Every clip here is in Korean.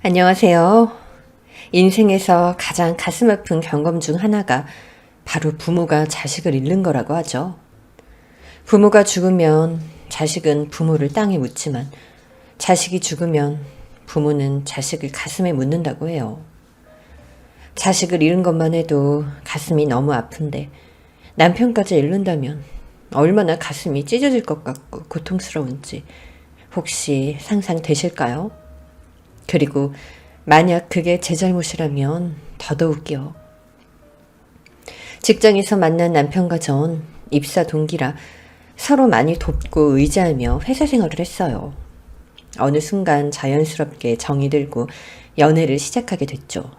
안녕하세요. 인생에서 가장 가슴 아픈 경험 중 하나가 바로 부모가 자식을 잃는 거라고 하죠. 부모가 죽으면 자식은 부모를 땅에 묻지만 자식이 죽으면 부모는 자식을 가슴에 묻는다고 해요. 자식을 잃은 것만 해도 가슴이 너무 아픈데 남편까지 잃는다면 얼마나 가슴이 찢어질 것 같고 고통스러운지 혹시 상상되실까요? 그리고 만약 그게 제 잘못이라면 더더욱이요. 직장에서 만난 남편과 전 입사 동기라 서로 많이 돕고 의지하며 회사 생활을 했어요. 어느 순간 자연스럽게 정이 들고 연애를 시작하게 됐죠.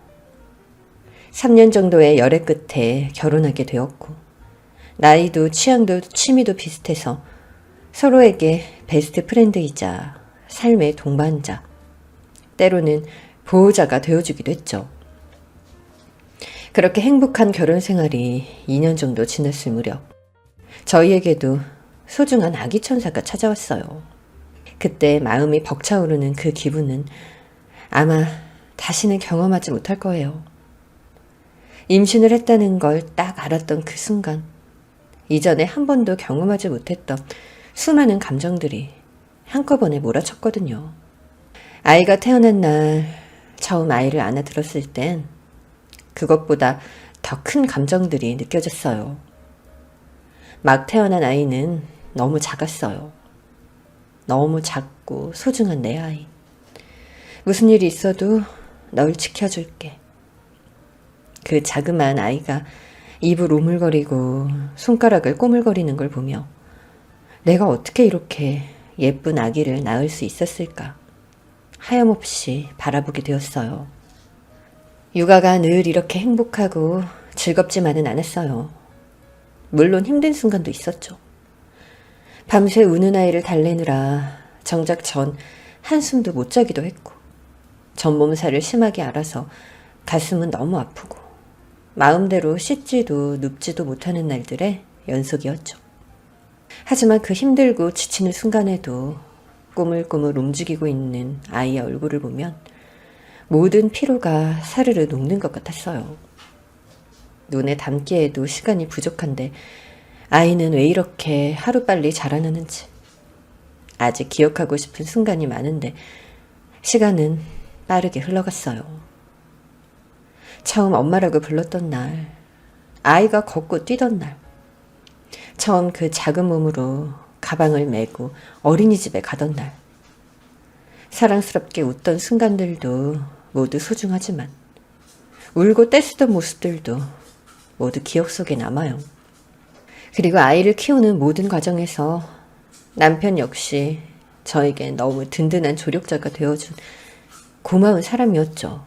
3년 정도의 열애 끝에 결혼하게 되었고 나이도 취향도 취미도 비슷해서 서로에게 베스트 프렌드이자 삶의 동반자, 때로는 보호자가 되어주기도 했죠. 그렇게 행복한 결혼 생활이 2년 정도 지났을 무렵 저희에게도 소중한 아기 천사가 찾아왔어요. 그때 마음이 벅차오르는 그 기분은 아마 다시는 경험하지 못할 거예요. 임신을 했다는 걸 딱 알았던 그 순간 이전에 한 번도 경험하지 못했던 수많은 감정들이 한꺼번에 몰아쳤거든요. 아이가 태어난 날 처음 아이를 안아들었을 땐 그것보다 더 큰 감정들이 느껴졌어요. 막 태어난 아이는 너무 작았어요. 너무 작고 소중한 내 아이. 무슨 일이 있어도 널 지켜줄게. 그 자그마한 아이가 입을 오물거리고 손가락을 꼬물거리는 걸 보며 내가 어떻게 이렇게 예쁜 아기를 낳을 수 있었을까 하염없이 바라보게 되었어요. 육아가 늘 이렇게 행복하고 즐겁지만은 않았어요. 물론 힘든 순간도 있었죠. 밤새 우는 아이를 달래느라 정작 전 한숨도 못 자기도 했고 전몸살을 심하게 앓아서 가슴은 너무 아프고 마음대로 씻지도 눕지도 못하는 날들의 연속이었죠. 하지만 그 힘들고 지치는 순간에도 꾸물꾸물 움직이고 있는 아이의 얼굴을 보면 모든 피로가 사르르 녹는 것 같았어요. 눈에 담기에도 시간이 부족한데 아이는 왜 이렇게 하루빨리 자라나는지 아직 기억하고 싶은 순간이 많은데 시간은 빠르게 흘러갔어요. 처음 엄마라고 불렀던 날, 아이가 걷고 뛰던 날, 처음 그 작은 몸으로 가방을 메고 어린이집에 가던 날, 사랑스럽게 웃던 순간들도 모두 소중하지만 울고 떼쓰던 모습들도 모두 기억 속에 남아요. 그리고 아이를 키우는 모든 과정에서 남편 역시 저에게 너무 든든한 조력자가 되어준 고마운 사람이었죠.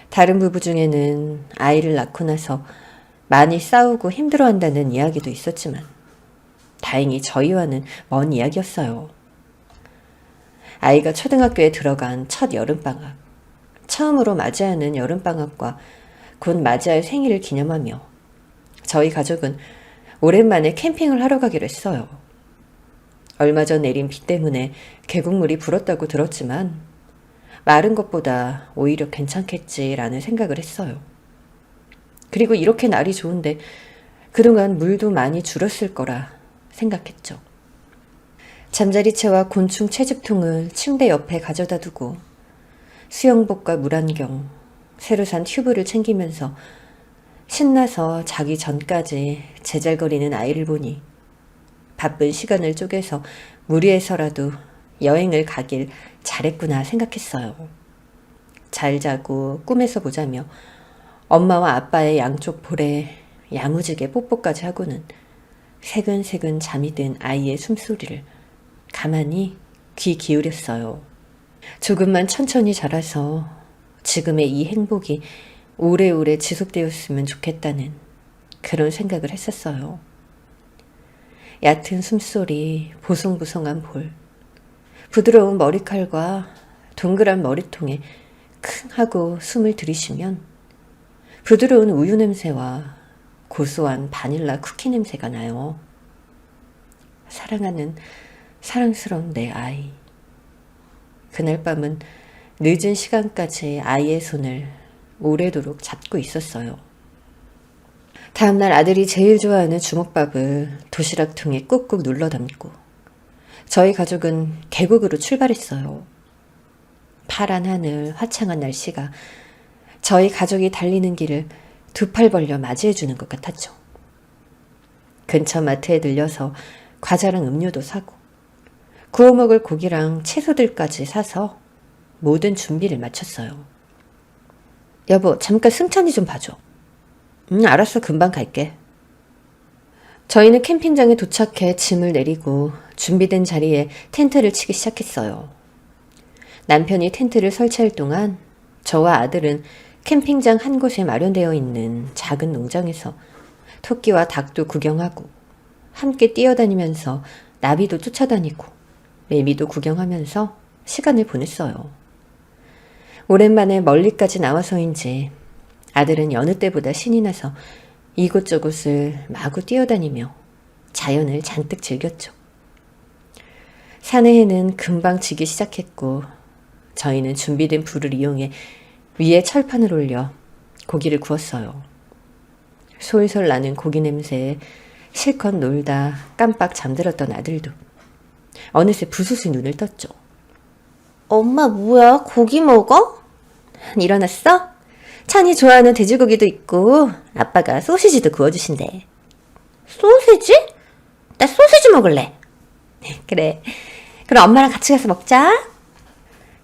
다른 부부 중에는 아이를 낳고 나서 많이 싸우고 힘들어한다는 이야기도 있었지만 다행히 저희와는 먼 이야기였어요. 아이가 초등학교에 들어간 첫 여름방학, 처음으로 맞이하는 여름방학과 곧 맞이할 생일을 기념하며 저희 가족은 오랜만에 캠핑을 하러 가기로 했어요. 얼마 전 내린 비 때문에 계곡물이 불었다고 들었지만 마른 것보다 오히려 괜찮겠지라는 생각을 했어요. 그리고 이렇게 날이 좋은데 그동안 물도 많이 줄었을 거라 생각했죠. 잠자리채와 곤충 채집통을 침대 옆에 가져다 두고 수영복과 물안경, 새로 산 튜브를 챙기면서 신나서 자기 전까지 제잘거리는 아이를 보니 바쁜 시간을 쪼개서 무리해서라도 여행을 가길 잘했구나 생각했어요. 잘 자고 꿈에서 보자며 엄마와 아빠의 양쪽 볼에 야무지게 뽀뽀까지 하고는 새근새근 잠이 든 아이의 숨소리를 가만히 귀 기울였어요. 조금만 천천히 자라서 지금의 이 행복이 오래오래 지속되었으면 좋겠다는 그런 생각을 했었어요. 얕은 숨소리, 보송보송한 볼, 부드러운 머리칼과 동그란 머리통에 킁 하고 숨을 들이쉬면 부드러운 우유 냄새와 고소한 바닐라 쿠키 냄새가 나요. 사랑하는 사랑스러운 내 아이. 그날 밤은 늦은 시간까지 아이의 손을 오래도록 잡고 있었어요. 다음날 아들이 제일 좋아하는 주먹밥을 도시락통에 꾹꾹 눌러 담고 저희 가족은 계곡으로 출발했어요. 파란 하늘, 화창한 날씨가 저희 가족이 달리는 길을 두 팔 벌려 맞이해주는 것 같았죠. 근처 마트에 들려서 과자랑 음료도 사고 구워 먹을 고기랑 채소들까지 사서 모든 준비를 마쳤어요. 여보, 잠깐 승찬이 좀 봐줘. 알았어. 금방 갈게. 저희는 캠핑장에 도착해 짐을 내리고 준비된 자리에 텐트를 치기 시작했어요. 남편이 텐트를 설치할 동안 저와 아들은 캠핑장 한 곳에 마련되어 있는 작은 농장에서 토끼와 닭도 구경하고 함께 뛰어다니면서 나비도 쫓아다니고 매미도 구경하면서 시간을 보냈어요. 오랜만에 멀리까지 나와서인지 아들은 여느 때보다 신이 나서 이곳저곳을 마구 뛰어다니며 자연을 잔뜩 즐겼죠. 산의 해는 금방 지기 시작했고 저희는 준비된 불을 이용해 위에 철판을 올려 고기를 구웠어요. 솔솔 나는 고기 냄새에 실컷 놀다 깜빡 잠들었던 아들도 어느새 부스스 눈을 떴죠. 엄마 뭐야? 고기 먹어? 일어났어? 찬이 좋아하는 돼지고기도 있고 아빠가 소시지도 구워주신대. 소세지? 나 소세지 먹을래. 그래. 그럼 엄마랑 같이 가서 먹자.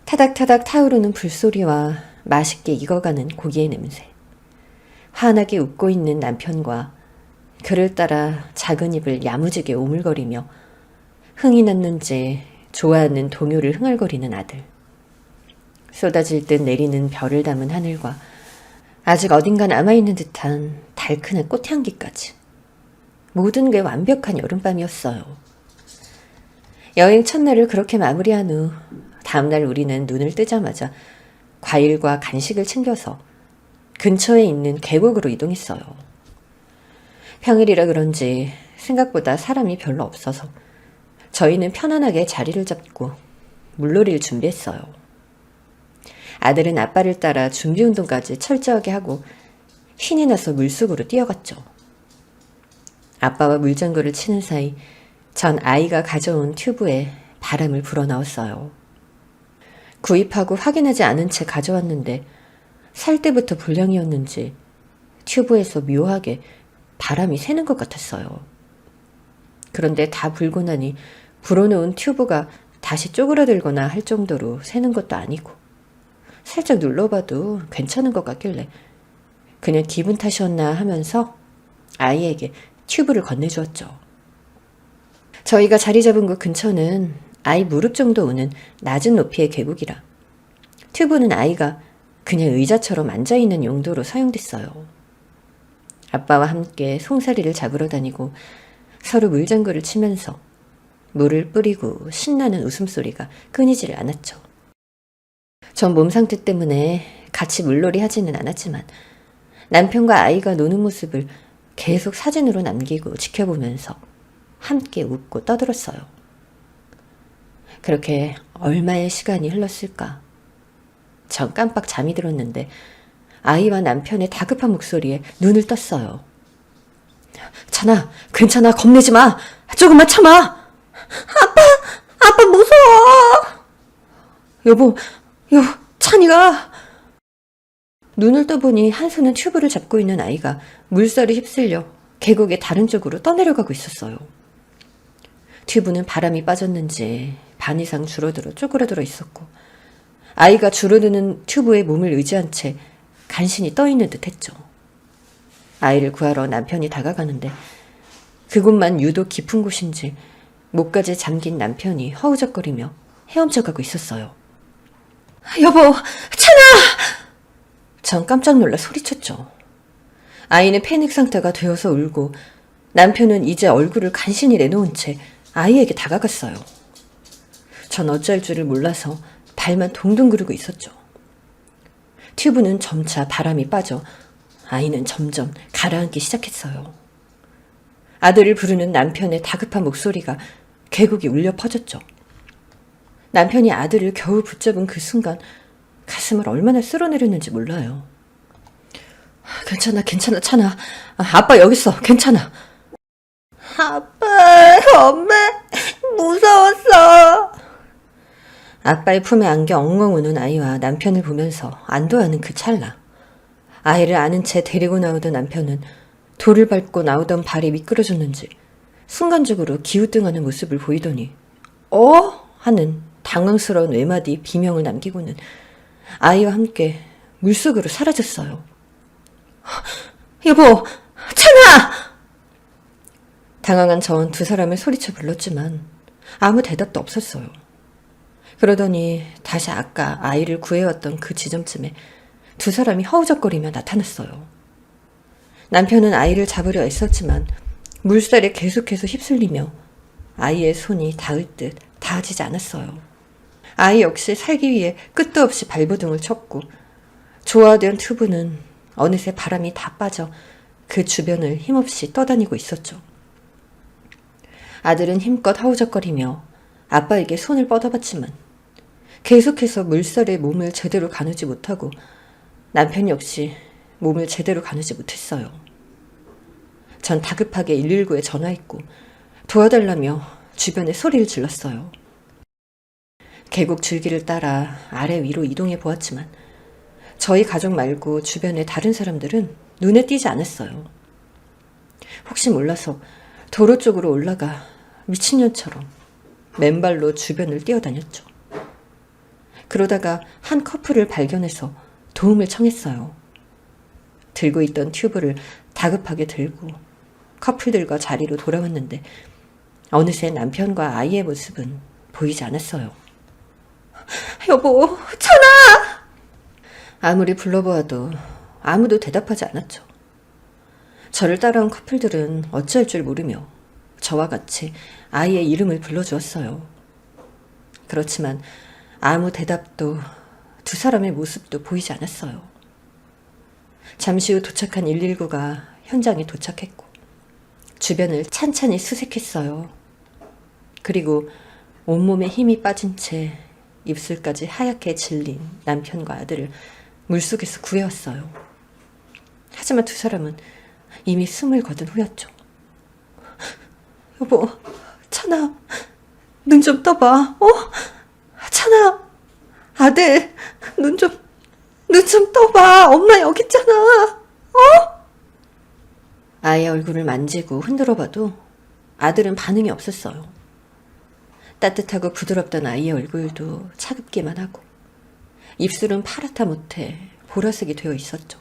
타닥타닥 타오르는 불소리와 맛있게 익어가는 고기의 냄새. 환하게 웃고 있는 남편과 그를 따라 작은 입을 야무지게 오물거리며 흥이 났는지 좋아하는 동요를 흥얼거리는 아들. 쏟아질 듯 내리는 별을 담은 하늘과 아직 어딘가 남아있는 듯한 달큰한 꽃향기까지. 모든 게 완벽한 여름밤이었어요. 여행 첫날을 그렇게 마무리한 후 다음날 우리는 눈을 뜨자마자 과일과 간식을 챙겨서 근처에 있는 계곡으로 이동했어요. 평일이라 그런지 생각보다 사람이 별로 없어서 저희는 편안하게 자리를 잡고 물놀이를 준비했어요. 아들은 아빠를 따라 준비운동까지 철저하게 하고 신이 나서 물속으로 뛰어갔죠. 아빠와 물장구를 치는 사이 전 아이가 가져온 튜브에 바람을 불어넣었어요. 구입하고 확인하지 않은 채 가져왔는데 살 때부터 불량이었는지 튜브에서 묘하게 바람이 새는 것 같았어요. 그런데 다 불고 나니 불어놓은 튜브가 다시 쪼그라들거나 할 정도로 새는 것도 아니고 살짝 눌러봐도 괜찮은 것 같길래 그냥 기분 탓이었나 하면서 아이에게 튜브를 건네주었죠. 저희가 자리 잡은 곳 근처는 아이 무릎 정도 오는 낮은 높이의 계곡이라 튜브는 아이가 그냥 의자처럼 앉아있는 용도로 사용됐어요. 아빠와 함께 송사리를 잡으러 다니고 서로 물장구를 치면서 물을 뿌리고 신나는 웃음소리가 끊이지를 않았죠. 전 몸 상태 때문에 같이 물놀이 하지는 않았지만 남편과 아이가 노는 모습을 계속 사진으로 남기고 지켜보면서 함께 웃고 떠들었어요. 그렇게 얼마의 시간이 흘렀을까? 전 깜빡 잠이 들었는데 아이와 남편의 다급한 목소리에 눈을 떴어요. 찬아, 괜찮아. 겁내지 마. 조금만 참아. 아빠 무서워. 여보, 찬이가. 눈을 떠보니 한 손은 튜브를 잡고 있는 아이가 물살에 휩쓸려 계곡의 다른 쪽으로 떠내려가고 있었어요. 튜브는 바람이 빠졌는지 반 이상 줄어들어 쪼그라들어 있었고 아이가 줄어드는 튜브에 몸을 의지한 채 간신히 떠있는 듯 했죠. 아이를 구하러 남편이 다가가는데 그곳만 유독 깊은 곳인지 목까지 잠긴 남편이 허우적거리며 헤엄쳐가고 있었어요. 여보, 찬아! 전 깜짝 놀라 소리쳤죠. 아이는 패닉 상태가 되어서 울고 남편은 이제 얼굴을 간신히 내놓은 채 아이에게 다가갔어요. 전 어쩔 줄을 몰라서 발만 동동 구르고 있었죠. 튜브는 점차 바람이 빠져 아이는 점점 가라앉기 시작했어요. 아들을 부르는 남편의 다급한 목소리가 계곡이 울려 퍼졌죠. 남편이 아들을 겨우 붙잡은 그 순간 가슴을 얼마나 쓸어내렸는지 몰라요. 괜찮아, 찬아. 아빠 여기 있어, 괜찮아. 아빠, 엄마, 무서웠어. 아빠의 품에 안겨 엉엉 우는 아이와 남편을 보면서 안도하는 그 찰나. 아이를 안은 채 데리고 나오던 남편은 돌을 밟고 나오던 발이 미끄러졌는지 순간적으로 기우뚱하는 모습을 보이더니 하는 당황스러운 외마디 비명을 남기고는 아이와 함께 물속으로 사라졌어요. 여보, 찬아! 당황한 전 두 사람을 소리쳐 불렀지만 아무 대답도 없었어요. 그러더니 다시 아까 아이를 구해왔던 그 지점쯤에 두 사람이 허우적거리며 나타났어요. 남편은 아이를 잡으려 애썼지만 물살에 계속해서 휩쓸리며 아이의 손이 닿을 듯 닿아지지 않았어요. 아이 역시 살기 위해 끝도 없이 발버둥을 쳤고 조화된 튜브는 어느새 바람이 다 빠져 그 주변을 힘없이 떠다니고 있었죠. 아들은 힘껏 허우적거리며 아빠에게 손을 뻗어봤지만 계속해서 물살에 몸을 제대로 가누지 못하고 남편 역시 몸을 제대로 가누지 못했어요. 전 다급하게 119에 전화했고 도와달라며 주변에 소리를 질렀어요. 계곡 줄기를 따라 아래 위로 이동해 보았지만 저희 가족 말고 주변의 다른 사람들은 눈에 띄지 않았어요. 혹시 몰라서 도로 쪽으로 올라가 미친년처럼 맨발로 주변을 뛰어다녔죠. 그러다가 한 커플을 발견해서 도움을 청했어요. 들고 있던 튜브를 다급하게 들고 커플들과 자리로 돌아왔는데 어느새 남편과 아이의 모습은 보이지 않았어요. 여보, 찬아! 아무리 불러보아도 아무도 대답하지 않았죠. 저를 따라온 커플들은 어찌할 줄 모르며 저와 같이 아이의 이름을 불러주었어요. 그렇지만 아무 대답도 두 사람의 모습도 보이지 않았어요. 잠시 후 도착한 119가 현장에 도착했고 주변을 찬찬히 수색했어요. 그리고 온몸에 힘이 빠진 채 입술까지 하얗게 질린 남편과 아들을 물속에서 구해왔어요. 하지만 두 사람은 이미 숨을 거둔 후였죠. 여보, 찬아, 눈 좀 떠봐. 찬아, 아들, 눈 좀 떠봐. 엄마 여기 있잖아. 아이의 얼굴을 만지고 흔들어봐도 아들은 반응이 없었어요. 따뜻하고 부드럽던 아이의 얼굴도 차갑기만 하고 입술은 파랗다 못해 보라색이 되어 있었죠.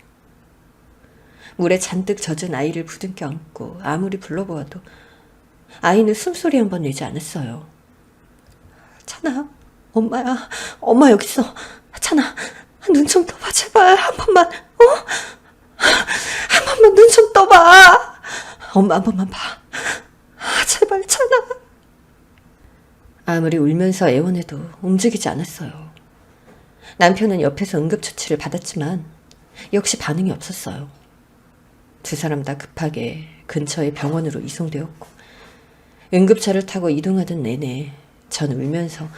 물에 잔뜩 젖은 아이를 부둥켜 안고 아무리 불러보아도 아이는 숨소리 한 번 내지 않았어요. 찬아, 엄마야. 엄마 여기 있어. 찬아, 눈 좀 떠봐. 제발 한 번만. 한 번만 눈 좀 떠봐. 엄마 한 번만 봐. 제발 찬아. 아무리 울면서 애원해도 움직이지 않았어요. 남편은 옆에서 응급처치를 받았지만 역시 반응이 없었어요. 두 사람 다 급하게 근처의 병원으로 이송되었고 응급차를 타고 이동하던 내내 전 울면서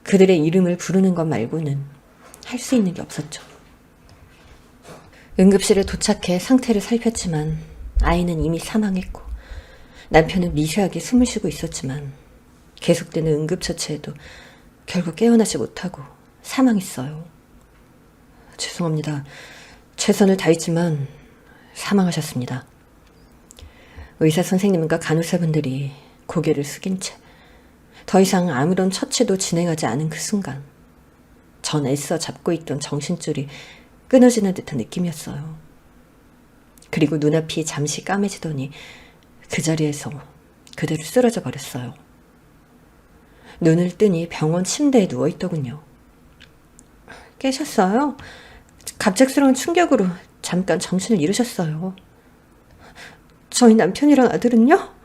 그들의 이름을 부르는 것 말고는 할 수 있는 게 없었죠. 응급실에 도착해 상태를 살폈지만 아이는 이미 사망했고 남편은 미세하게 숨을 쉬고 있었지만 계속되는 응급처치에도 결국 깨어나지 못하고 사망했어요. 죄송합니다. 최선을 다했지만 사망하셨습니다. 의사 선생님과 간호사분들이 고개를 숙인 채 더 이상 아무런 처치도 진행하지 않은 그 순간 전 애써 잡고 있던 정신줄이 끊어지는 듯한 느낌이었어요. 그리고 눈앞이 잠시 까매지더니 그 자리에서 그대로 쓰러져 버렸어요. 눈을 뜨니 병원 침대에 누워있더군요. 깨셨어요? 갑작스러운 충격으로 잠깐 정신을 잃으셨어요. 저희 남편이랑 아들은요?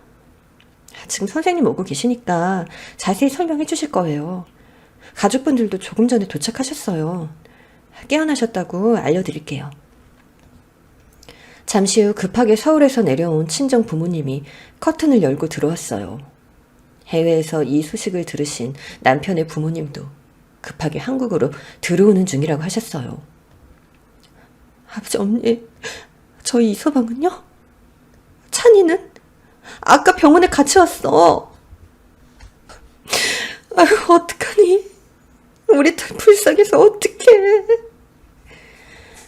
지금 선생님 오고 계시니까 자세히 설명해 주실 거예요. 가족분들도 조금 전에 도착하셨어요. 깨어나셨다고 알려드릴게요. 잠시 후 급하게 서울에서 내려온 친정 부모님이 커튼을 열고 들어왔어요. 해외에서 이 소식을 들으신 남편의 부모님도 급하게 한국으로 들어오는 중이라고 하셨어요. 아버지, 언니, 저희 이서방은요? 찬이는? 아까 병원에 같이 왔어. 아유, 어떡하니? 우리 딸 불쌍해서 어떡해.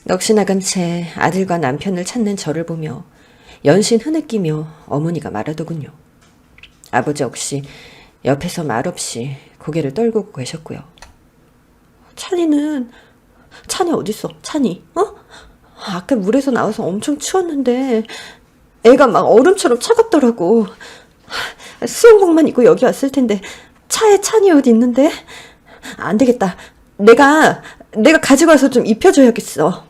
넋이 나간 채 아들과 남편을 찾는 저를 보며 연신 흐느끼며 어머니가 말하더군요. 아버지 역시 옆에서 말없이 고개를 떨구고 계셨고요. 찬이 어딨어? 찬이, 어? 아까 물에서 나와서 엄청 추웠는데 애가 막 얼음처럼 차갑더라고. 수영복만 입고 여기 왔을 텐데 차에 찬이 옷 있는데 안 되겠다. 내가 가지고 와서 좀 입혀줘야겠어.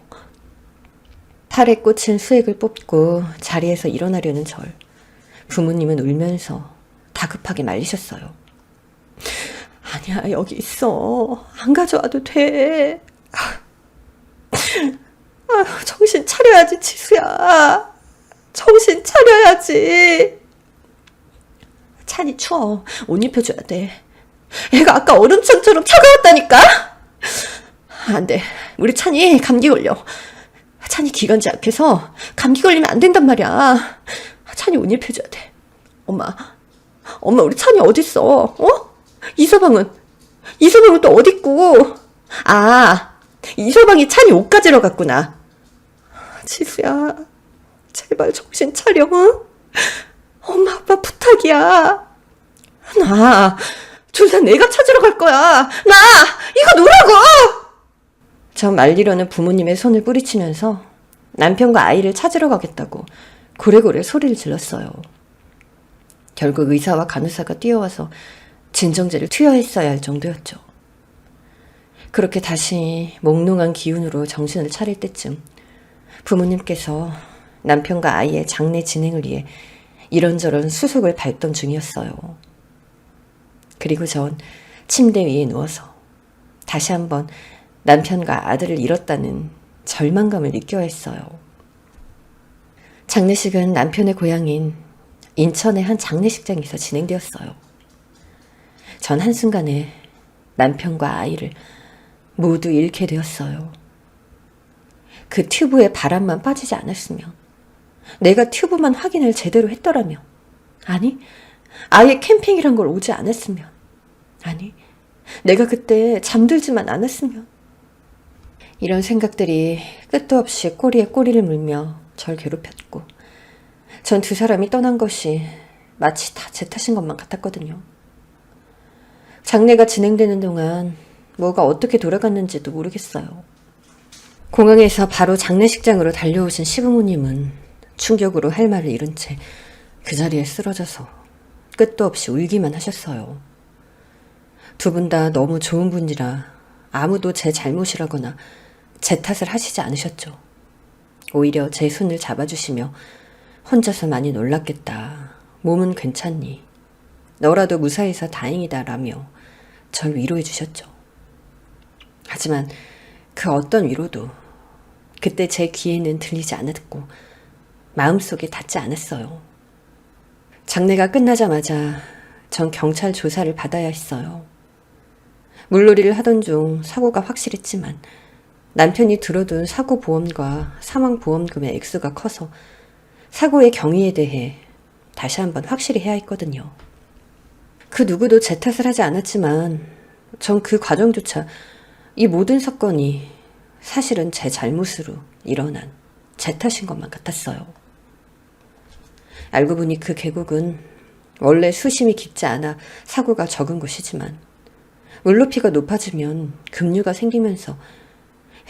팔에 꽂힌 수액을 뽑고 자리에서 일어나려는 절. 부모님은 울면서 다급하게 말리셨어요. 아니야, 여기 있어. 안 가져와도 돼. 정신 차려야지, 지수야. 정신 차려야지. 찬이 추워. 옷 입혀줘야 돼. 애가 아까 얼음천처럼 차가웠다니까? 안 돼. 우리 찬이 감기 걸려. 찬이 기관지 약해서 감기 걸리면 안 된단 말이야. 찬이 옷 입혀줘야 돼. 엄마, 우리 찬이 어딨어? 어? 이서방은 또 어딨고? 아, 이서방이 찬이 옷 가지러 갔구나. 지수야, 제발 정신 차려. 응? 엄마, 아빠 부탁이야. 조사 내가 찾으러 갈 거야. 이거 놓으라고! 저 말리려는 부모님의 손을 뿌리치면서 남편과 아이를 찾으러 가겠다고 고래고래 소리를 질렀어요. 결국 의사와 간호사가 뛰어와서 진정제를 투여했어야 할 정도였죠. 그렇게 다시 몽롱한 기운으로 정신을 차릴 때쯤 부모님께서 남편과 아이의 장례 진행을 위해 이런저런 수속을 밟던 중이었어요. 그리고 전 침대 위에 누워서 다시 한번 남편과 아들을 잃었다는 절망감을 느껴야 했어요. 장례식은 남편의 고향인 인천의 한 장례식장에서 진행되었어요. 전 한순간에 남편과 아이를 모두 잃게 되었어요. 그 튜브에 바람만 빠지지 않았으면, 내가 튜브만 확인을 제대로 했더라면, 아니, 아예 캠핑이란 걸 오지 않았으면, 아니, 내가 그때 잠들지만 않았으면. 이런 생각들이 끝도 없이 꼬리에 꼬리를 물며 절 괴롭혔고, 전 두 사람이 떠난 것이 마치 다 제 탓인 것만 같았거든요. 장례가 진행되는 동안 뭐가 어떻게 돌아갔는지도 모르겠어요. 공항에서 바로 장례식장으로 달려오신 시부모님은 충격으로 할 말을 잃은 채 그 자리에 쓰러져서 끝도 없이 울기만 하셨어요. 두 분 다 너무 좋은 분이라 아무도 제 잘못이라거나 제 탓을 하시지 않으셨죠. 오히려 제 손을 잡아주시며 혼자서 많이 놀랐겠다. 몸은 괜찮니? 너라도 무사해서 다행이다 라며 절 위로해 주셨죠. 하지만 그 어떤 위로도 그때 제 귀에는 들리지 않았고 마음속에 닿지 않았어요. 장례가 끝나자마자 전 경찰 조사를 받아야 했어요. 물놀이를 하던 중 사고가 확실했지만 남편이 들어둔 사고보험과 사망보험금의 액수가 커서 사고의 경위에 대해 다시 한번 확실히 해야 했거든요. 그 누구도 제 탓을 하지 않았지만 전 그 과정조차 이 모든 사건이 사실은 제 잘못으로 일어난 제 탓인 것만 같았어요. 알고 보니 그 계곡은 원래 수심이 깊지 않아 사고가 적은 곳이지만 물높이가 높아지면 급류가 생기면서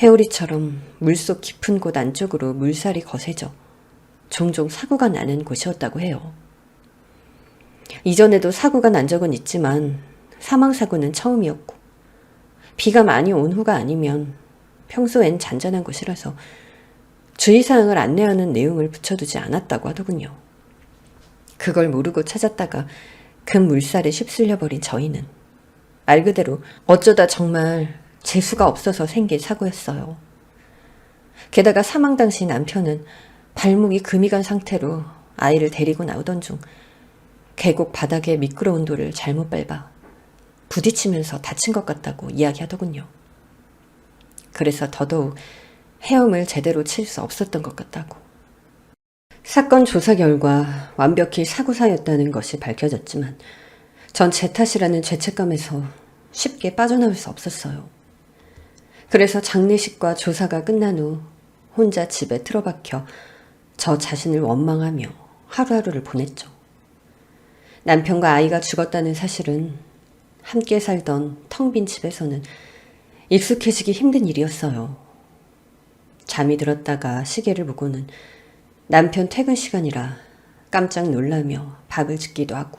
회오리처럼 물속 깊은 곳 안쪽으로 물살이 거세져 종종 사고가 나는 곳이었다고 해요. 이전에도 사고가 난 적은 있지만 사망사고는 처음이었고 비가 많이 온 후가 아니면 평소엔 잔잔한 곳이라서 주의사항을 안내하는 내용을 붙여두지 않았다고 하더군요. 그걸 모르고 찾았다가 큰 물살에 휩쓸려버린 저희는 말 그대로 어쩌다 정말 재수가 없어서 생긴 사고였어요. 게다가 사망 당시 남편은 발목이 금이 간 상태로 아이를 데리고 나오던 중 계곡 바닥에 미끄러운 돌을 잘못 밟아 부딪히면서 다친 것 같다고 이야기하더군요. 그래서 더더욱 헤엄을 제대로 칠 수 없었던 것 같다고. 사건 조사 결과 완벽히 사고사였다는 것이 밝혀졌지만 전 제 탓이라는 죄책감에서 쉽게 빠져나올 수 없었어요. 그래서 장례식과 조사가 끝난 후 혼자 집에 틀어박혀 저 자신을 원망하며 하루하루를 보냈죠. 남편과 아이가 죽었다는 사실은 함께 살던 텅 빈 집에서는 익숙해지기 힘든 일이었어요. 잠이 들었다가 시계를 보고는 남편 퇴근 시간이라 깜짝 놀라며 밥을 짓기도 하고,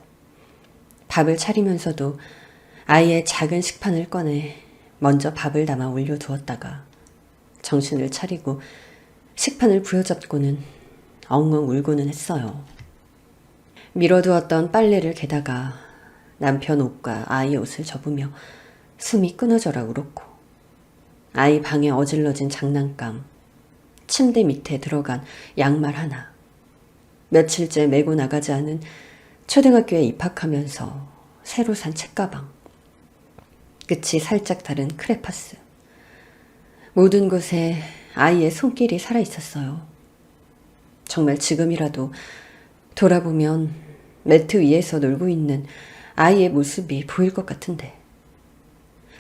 밥을 차리면서도 아이의 작은 식판을 꺼내 먼저 밥을 담아 올려두었다가 정신을 차리고 식판을 부여잡고는 엉엉 울고는 했어요. 밀어두었던 빨래를 개다가 남편 옷과 아이 옷을 접으며 숨이 끊어져라 울었고, 아이 방에 어질러진 장난감, 침대 밑에 들어간 양말 하나, 며칠째 메고 나가지 않은 초등학교에 입학하면서 새로 산 책가방, 끝이 살짝 다른 크레파스. 모든 곳에 아이의 손길이 살아있었어요. 정말 지금이라도 돌아보면 매트 위에서 놀고 있는 아이의 모습이 보일 것 같은데,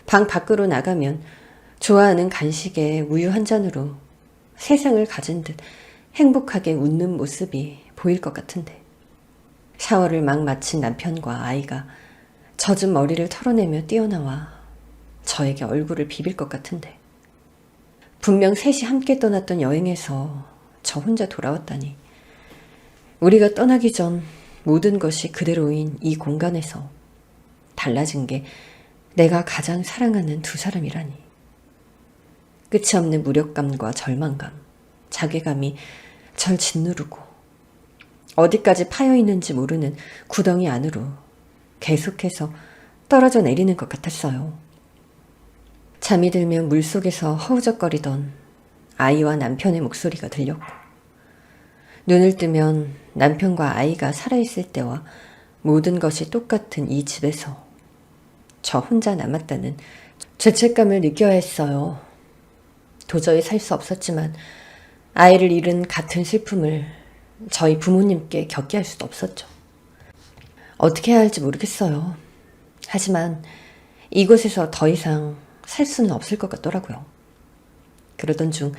방 밖으로 나가면 좋아하는 간식에 우유 한 잔으로 세상을 가진 듯 행복하게 웃는 모습이 보일 것 같은데, 샤워를 막 마친 남편과 아이가 젖은 머리를 털어내며 뛰어나와 저에게 얼굴을 비빌 것 같은데, 분명 셋이 함께 떠났던 여행에서 저 혼자 돌아왔다니, 우리가 떠나기 전 모든 것이 그대로인 이 공간에서 달라진 게 내가 가장 사랑하는 두 사람이라니. 끝이 없는 무력감과 절망감, 자괴감이 절 짓누르고 어디까지 파여있는지 모르는 구덩이 안으로 계속해서 떨어져 내리는 것 같았어요. 잠이 들면 물속에서 허우적거리던 아이와 남편의 목소리가 들렸고, 눈을 뜨면 남편과 아이가 살아있을 때와 모든 것이 똑같은 이 집에서 저 혼자 남았다는 죄책감을 느껴야 했어요. 도저히 살 수 없었지만 아이를 잃은 같은 슬픔을 저희 부모님께 겪게 할 수도 없었죠. 어떻게 해야 할지 모르겠어요. 하지만 이곳에서 더 이상 살 수는 없을 것 같더라고요. 그러던 중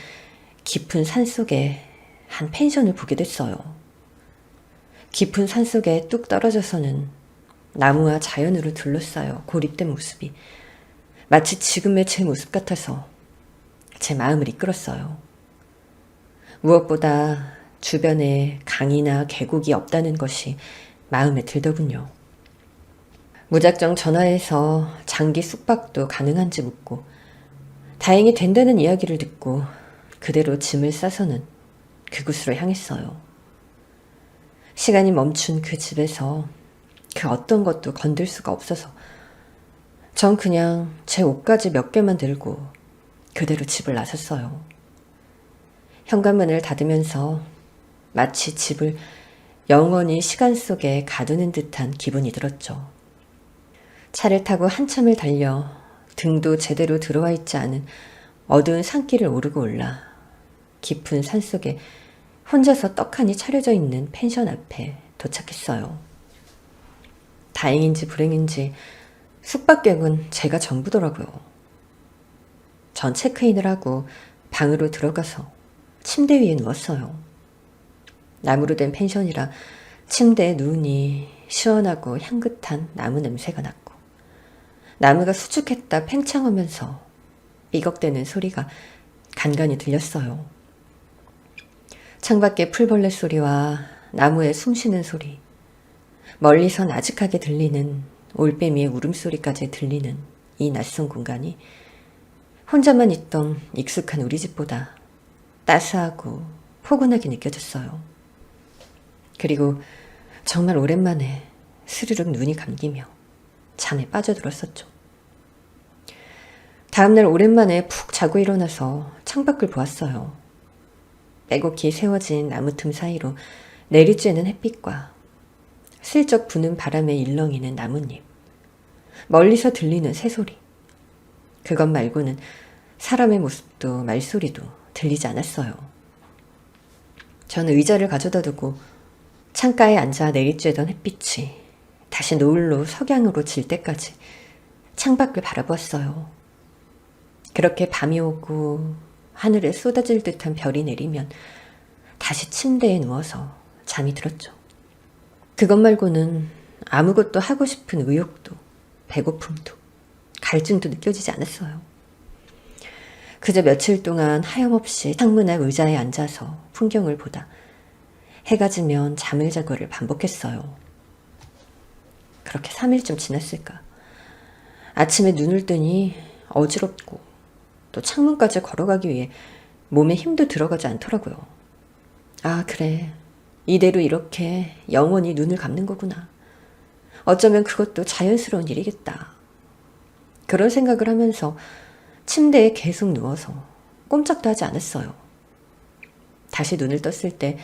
깊은 산속에 한 펜션을 보게 됐어요. 깊은 산속에 뚝 떨어져서는 나무와 자연으로 둘러싸여 고립된 모습이 마치 지금의 제 모습 같아서 제 마음을 이끌었어요. 무엇보다 주변에 강이나 계곡이 없다는 것이 마음에 들더군요. 무작정 전화해서 장기 숙박도 가능한지 묻고, 다행히 된다는 이야기를 듣고 그대로 짐을 싸서는 그곳으로 향했어요. 시간이 멈춘 그 집에서 그 어떤 것도 건들 수가 없어서 전 그냥 제 옷까지 몇 개만 들고 그대로 집을 나섰어요. 현관문을 닫으면서 마치 집을 영원히 시간 속에 가두는 듯한 기분이 들었죠. 차를 타고 한참을 달려 등도 제대로 들어와 있지 않은 어두운 산길을 오르고 올라 깊은 산속에 혼자서 떡하니 차려져 있는 펜션 앞에 도착했어요. 다행인지 불행인지 숙박객은 제가 전부더라고요. 전 체크인을 하고 방으로 들어가서 침대 위에 누웠어요. 나무로 된 펜션이라 침대에 누우니 시원하고 향긋한 나무 냄새가 났고, 나무가 수축했다 팽창하면서 삐걱대는 소리가 간간히 들렸어요. 창밖의 풀벌레 소리와 나무의 숨쉬는 소리, 멀리서 나직하게 들리는 올빼미의 울음소리까지 들리는 이 낯선 공간이 혼자만 있던 익숙한 우리 집보다 따스하고 포근하게 느껴졌어요. 그리고 정말 오랜만에 스르륵 눈이 감기며 잠에 빠져들었었죠. 다음날 오랜만에 푹 자고 일어나서 창밖을 보았어요. 빼곡히 세워진 나무 틈 사이로 내리쬐는 햇빛과 슬쩍 부는 바람에 일렁이는 나뭇잎, 멀리서 들리는 새소리. 그것 말고는 사람의 모습도 말소리도 들리지 않았어요. 저는 의자를 가져다 두고 창가에 앉아 내리쬐던 햇빛이 다시 노을로 석양으로 질 때까지 창밖을 바라보았어요. 그렇게 밤이 오고 하늘에 쏟아질 듯한 별이 내리면 다시 침대에 누워서 잠이 들었죠. 그것 말고는 아무것도 하고 싶은 의욕도 배고픔도 갈증도 느껴지지 않았어요. 그저 며칠 동안 하염없이 창문 앞 의자에 앉아서 풍경을 보다 해가 지면 잠을 자고를 반복했어요. 그렇게 3일쯤 지났을까. 아침에 눈을 뜨니 어지럽고 또 창문까지 걸어가기 위해 몸에 힘도 들어가지 않더라고요. 아, 그래. 이대로 이렇게 영원히 눈을 감는 거구나. 어쩌면 그것도 자연스러운 일이겠다. 그런 생각을 하면서 침대에 계속 누워서 꼼짝도 하지 않았어요. 다시 눈을 떴을 때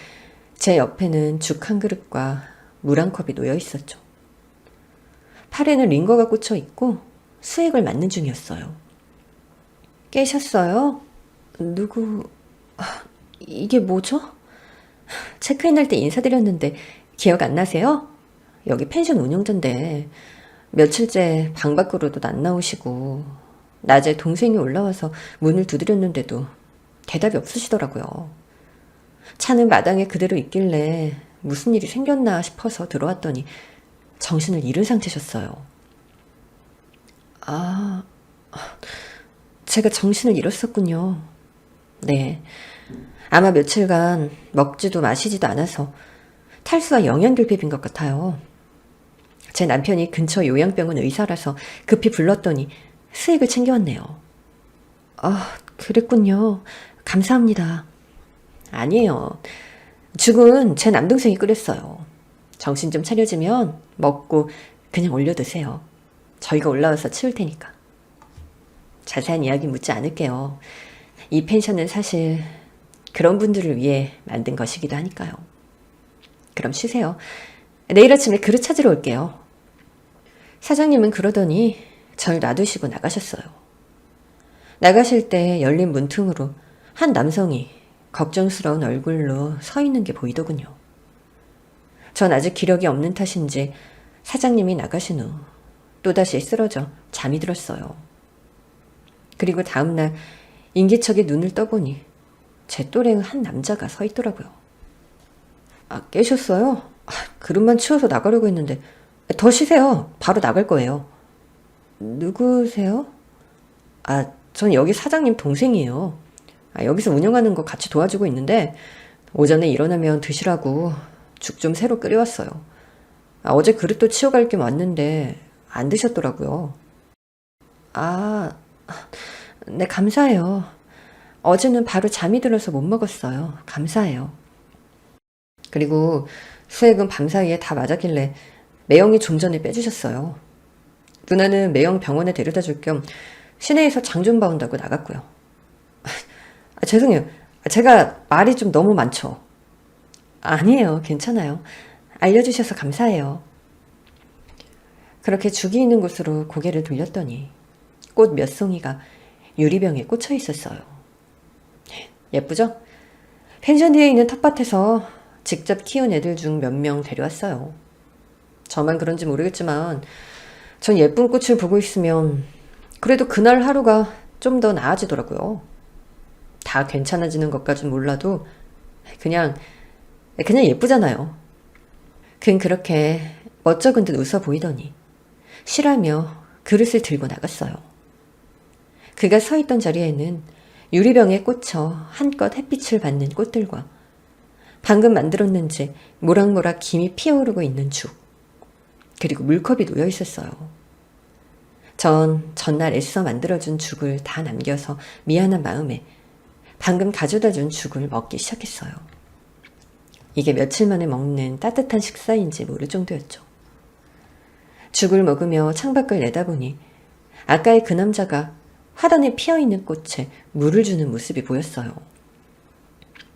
제 옆에는 죽 한 그릇과 물 한 컵이 놓여 있었죠. 팔에는 링거가 꽂혀 있고 수액을 맞는 중이었어요. 깨셨어요? 누구... 이게 뭐죠? 체크인할 때 인사드렸는데 기억 안 나세요? 여기 펜션 운영자인데 며칠째 방 밖으로도 안 나오시고 낮에 동생이 올라와서 문을 두드렸는데도 대답이 없으시더라고요. 차는 마당에 그대로 있길래 무슨 일이 생겼나 싶어서 들어왔더니 정신을 잃은 상태셨어요. 아, 제가 정신을 잃었었군요. 네, 아마 며칠간 먹지도 마시지도 않아서 탈수와 영양결핍인 것 같아요. 제 남편이 근처 요양병원 의사라서 급히 불렀더니 수액을 챙겨왔네요. 아, 그랬군요. 감사합니다. 아니에요. 죽은 제 남동생이 끓였어요. 정신 좀 차려지면 먹고 그냥 올려 드세요. 저희가 올라와서 치울 테니까. 자세한 이야기 묻지 않을게요. 이 펜션은 사실 그런 분들을 위해 만든 것이기도 하니까요. 그럼 쉬세요. 내일 아침에 그릇 찾으러 올게요. 사장님은 그러더니 절 놔두시고 나가셨어요. 나가실 때 열린 문틈으로 한 남성이 걱정스러운 얼굴로 서 있는 게 보이더군요. 전 아직 기력이 없는 탓인지 사장님이 나가신 후 또다시 쓰러져 잠이 들었어요. 그리고 다음날 인기척에 눈을 떠보니 제 또래의 한 남자가 서 있더라고요. 아, 깨셨어요? 그릇만 치워서 나가려고 했는데 더 쉬세요. 바로 나갈 거예요. 누구세요? 아, 전 여기 사장님 동생이에요. 여기서 운영하는 거 같이 도와주고 있는데 오전에 일어나면 드시라고 죽 좀 새로 끓여왔어요. 어제 그릇도 치워갈 겸 왔는데 안 드셨더라고요. 아, 네, 감사해요. 어제는 바로 잠이 들어서 못 먹었어요. 감사해요. 그리고 수액은 밤사이에 다 맞았길래 매형이 좀 전에 빼주셨어요. 누나는 매형 병원에 데려다 줄 겸 시내에서 장 좀 봐온다고 나갔고요. 죄송해요. 제가 말이 좀 너무 많죠. 아니에요. 괜찮아요. 알려주셔서 감사해요. 그렇게 죽이 있는 곳으로 고개를 돌렸더니 꽃 몇 송이가 유리병에 꽂혀 있었어요. 예쁘죠? 펜션 뒤에 있는 텃밭에서 직접 키운 애들 중 몇 명 데려왔어요. 저만 그런지 모르겠지만 전 예쁜 꽃을 보고 있으면 그래도 그날 하루가 좀 더 나아지더라고요. 다 괜찮아지는 것까진 몰라도 그냥 예쁘잖아요. 그는 그렇게 멋쩍은 듯 웃어 보이더니 실하며 그릇을 들고 나갔어요. 그가 서 있던 자리에는 유리병에 꽂혀 한껏 햇빛을 받는 꽃들과 방금 만들었는지 모락모락 김이 피어오르고 있는 죽, 그리고 물컵이 놓여 있었어요. 전 전날 애써 만들어준 죽을 다 남겨서 미안한 마음에 방금 가져다준 죽을 먹기 시작했어요. 이게 며칠 만에 먹는 따뜻한 식사인지 모를 정도였죠. 죽을 먹으며 창밖을 내다보니 아까의 그 남자가 화단에 피어있는 꽃에 물을 주는 모습이 보였어요.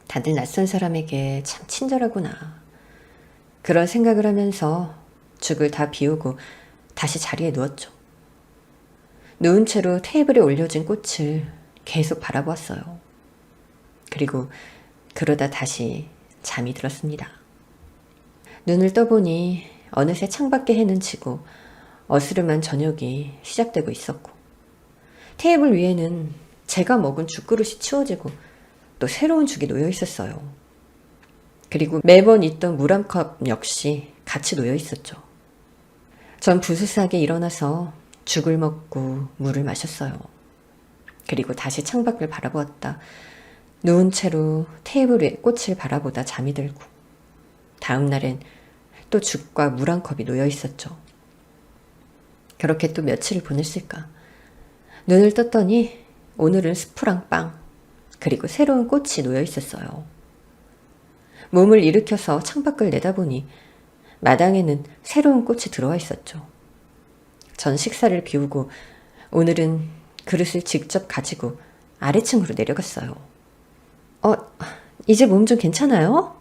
다들 낯선 사람에게 참 친절하구나. 그런 생각을 하면서 죽을 다 비우고 다시 자리에 누웠죠. 누운 채로 테이블에 올려진 꽃을 계속 바라보았어요. 그리고 그러다 다시 잠이 들었습니다. 눈을 떠보니 어느새 창밖에 해는 지고 어스름한 저녁이 시작되고 있었고, 테이블 위에는 제가 먹은 죽그릇이 치워지고 또 새로운 죽이 놓여 있었어요. 그리고 매번 있던 물 한 컵 역시 같이 놓여 있었죠. 전 부스스하게 일어나서 죽을 먹고 물을 마셨어요. 그리고 다시 창밖을 바라보았다. 누운 채로 테이블 위에 꽃을 바라보다 잠이 들고, 다음 날엔 또 죽과 물 한 컵이 놓여 있었죠. 그렇게 또 며칠을 보냈을까. 눈을 떴더니 오늘은 스프랑 빵, 그리고 새로운 꽃이 놓여 있었어요. 몸을 일으켜서 창밖을 내다보니 마당에는 새로운 꽃이 들어와 있었죠. 전 식사를 비우고 오늘은 그릇을 직접 가지고 아래층으로 내려갔어요. 이제 몸 좀 괜찮아요?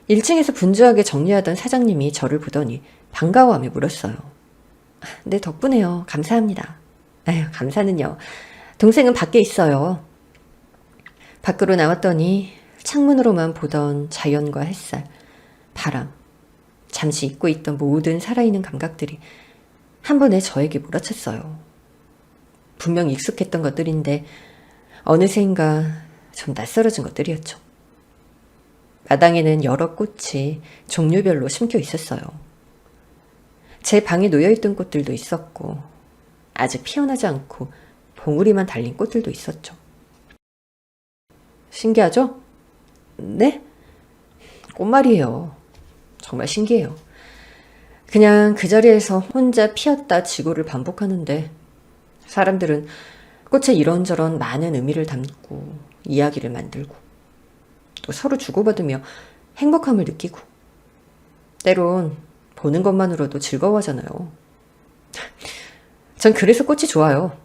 1층에서 분주하게 정리하던 사장님이 저를 보더니 반가워하며 물었어요. 네, 덕분에요. 감사합니다. 아유, 감사는요. 동생은 밖에 있어요. 밖으로 나왔더니 창문으로만 보던 자연과 햇살, 바람, 잠시 잊고 있던 모든 살아있는 감각들이 한 번에 저에게 몰아쳤어요. 분명 익숙했던 것들인데 어느새인가 좀 낯설어진 것들이었죠. 마당에는 여러 꽃이 종류별로 심겨 있었어요. 제 방에 놓여있던 꽃들도 있었고, 아직 피어나지 않고 봉우리만 달린 꽃들도 있었죠. 신기하죠? 네? 꽃말이에요. 정말 신기해요. 그냥 그 자리에서 혼자 피었다 지고를 반복하는데, 사람들은 꽃에 이런저런 많은 의미를 담고 이야기를 만들고 또 서로 주고받으며 행복함을 느끼고, 때론 보는 것만으로도 즐거워하잖아요. 전 그래서 꽃이 좋아요.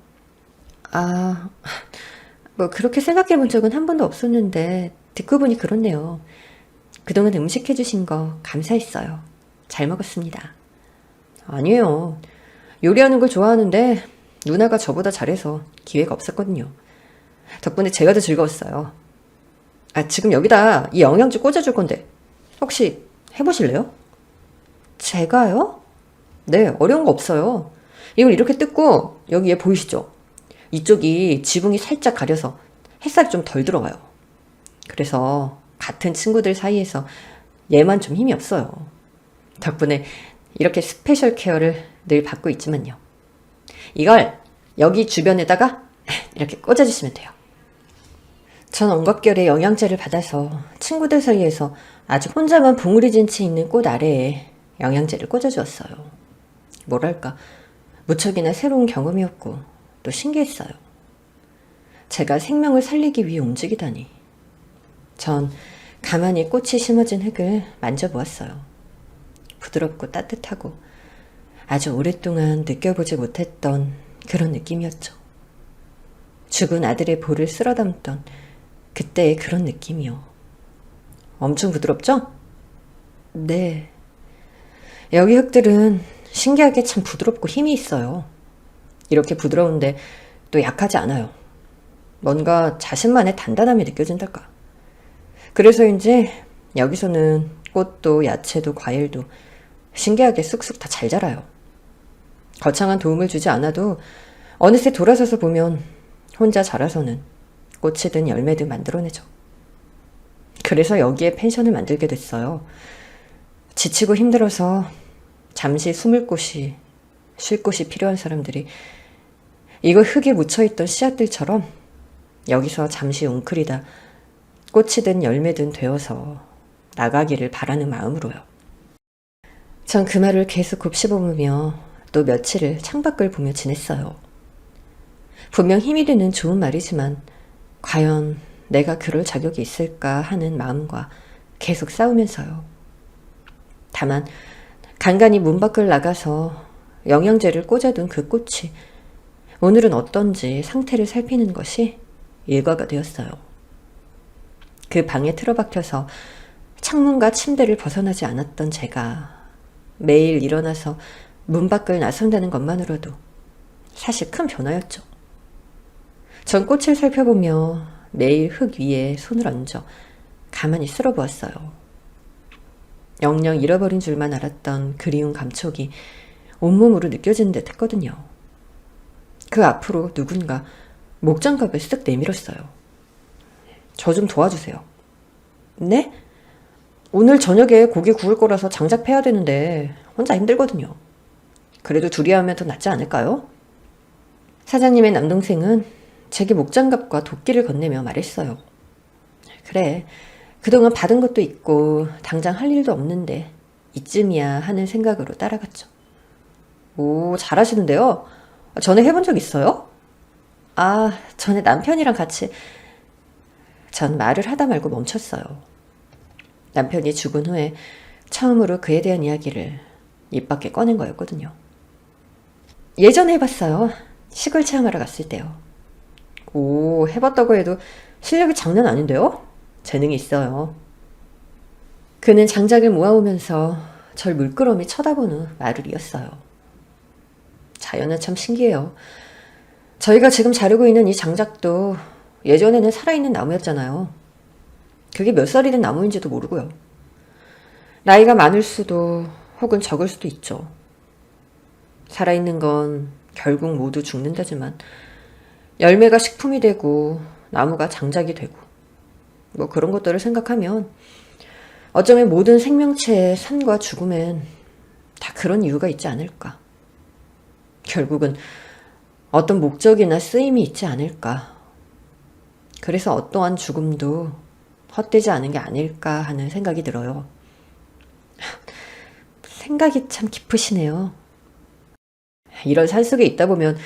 그렇게 생각해 본 적은 한 번도 없었는데 듣고 보니 그렇네요. 그동안 음식 해주신 거 감사했어요. 잘 먹었습니다. 아니에요. 요리하는 걸 좋아하는데 누나가 저보다 잘해서 기회가 없었거든요. 덕분에 제가 더 즐거웠어요. 지금 여기다 이 영양제 꽂아줄 건데 혹시 해보실래요? 제가요? 네, 어려운 거 없어요. 이걸 이렇게 뜯고 여기에 보이시죠? 이쪽이 지붕이 살짝 가려서 햇살이 좀 덜 들어가요. 그래서 같은 친구들 사이에서 얘만 좀 힘이 없어요. 덕분에 이렇게 스페셜 케어를 늘 받고 있지만요. 이걸 여기 주변에다가 이렇게 꽂아주시면 돼요. 전 언급결에 영양제를 받아서 친구들 사이에서 아주 혼자만 봉우리진 채 있는 꽃 아래에 영양제를 꽂아주었어요. 뭐랄까, 무척이나 새로운 경험이었고 또 신기했어요. 제가 생명을 살리기 위해 움직이다니. 전 가만히 꽃이 심어진 흙을 만져보았어요. 부드럽고 따뜻하고 아주 오랫동안 느껴보지 못했던 그런 느낌이었죠. 죽은 아들의 볼을 쓸어 담던 그때의 그런 느낌이요. 엄청 부드럽죠? 네. 여기 흙들은 신기하게 참 부드럽고 힘이 있어요. 이렇게 부드러운데 또 약하지 않아요. 뭔가 자신만의 단단함이 느껴진달까. 그래서인지 여기서는 꽃도 야채도 과일도 신기하게 쑥쑥 다 잘 자라요. 거창한 도움을 주지 않아도 어느새 돌아서서 보면 혼자 자라서는 꽃이든 열매든 만들어내죠. 그래서 여기에 펜션을 만들게 됐어요. 지치고 힘들어서 잠시 숨을 곳이, 쉴 곳이 필요한 사람들이 이거 흙에 묻혀있던 씨앗들처럼 여기서 잠시 웅크리다 꽃이든 열매든 되어서 나가기를 바라는 마음으로요. 전 그 말을 계속 곱씹어보며 또 며칠을 창밖을 보며 지냈어요. 분명 힘이 되는 좋은 말이지만 과연 내가 그럴 자격이 있을까 하는 마음과 계속 싸우면서요. 다만 간간히 문 밖을 나가서 영양제를 꽂아둔 그 꽃이 오늘은 어떤지 상태를 살피는 것이 일과가 되었어요. 그 방에 틀어박혀서 창문과 침대를 벗어나지 않았던 제가 매일 일어나서 문 밖을 나선다는 것만으로도 사실 큰 변화였죠. 전 꽃을 살펴보며 매일 흙 위에 손을 얹어 가만히 쓸어보았어요. 영영 잃어버린 줄만 알았던 그리운 감촉이 온몸으로 느껴지는 듯 했거든요. 그 앞으로 누군가 목장갑을 쓱 내밀었어요. 저 좀 도와주세요. 네? 오늘 저녁에 고기 구울 거라서 장작 패야 되는데 혼자 힘들거든요. 그래도 둘이 하면 더 낫지 않을까요? 사장님의 남동생은 제게 목장갑과 도끼를 건네며 말했어요. 그래, 그동안 받은 것도 있고 당장 할 일도 없는데 이쯤이야 하는 생각으로 따라갔죠. 오, 잘하시는데요? 전에 해본 적 있어요? 아, 전에 남편이랑 같이... 전 말을 하다 말고 멈췄어요. 남편이 죽은 후에 처음으로 그에 대한 이야기를 입 밖에 꺼낸 거였거든요. 예전에 해봤어요. 시골 체험하러 갔을 때요. 오, 해봤다고 해도 실력이 장난 아닌데요? 재능이 있어요. 그는 장작을 모아오면서 절 물끄러미 쳐다본 후 말을 이었어요. 자연은 참 신기해요. 저희가 지금 자르고 있는 이 장작도 예전에는 살아있는 나무였잖아요. 그게 몇 살이 된 나무인지도 모르고요. 나이가 많을 수도 혹은 적을 수도 있죠. 살아있는 건 결국 모두 죽는다지만 열매가 식품이 되고 나무가 장작이 되고 뭐 그런 것들을 생각하면 어쩌면 모든 생명체의 산과 죽음엔 다 그런 이유가 있지 않을까. 결국은 어떤 목적이나 쓰임이 있지 않을까. 그래서 어떠한 죽음도 헛되지 않은 게 아닐까 하는 생각이 들어요. 생각이 참 깊으시네요. 이런 산속에 있다 보면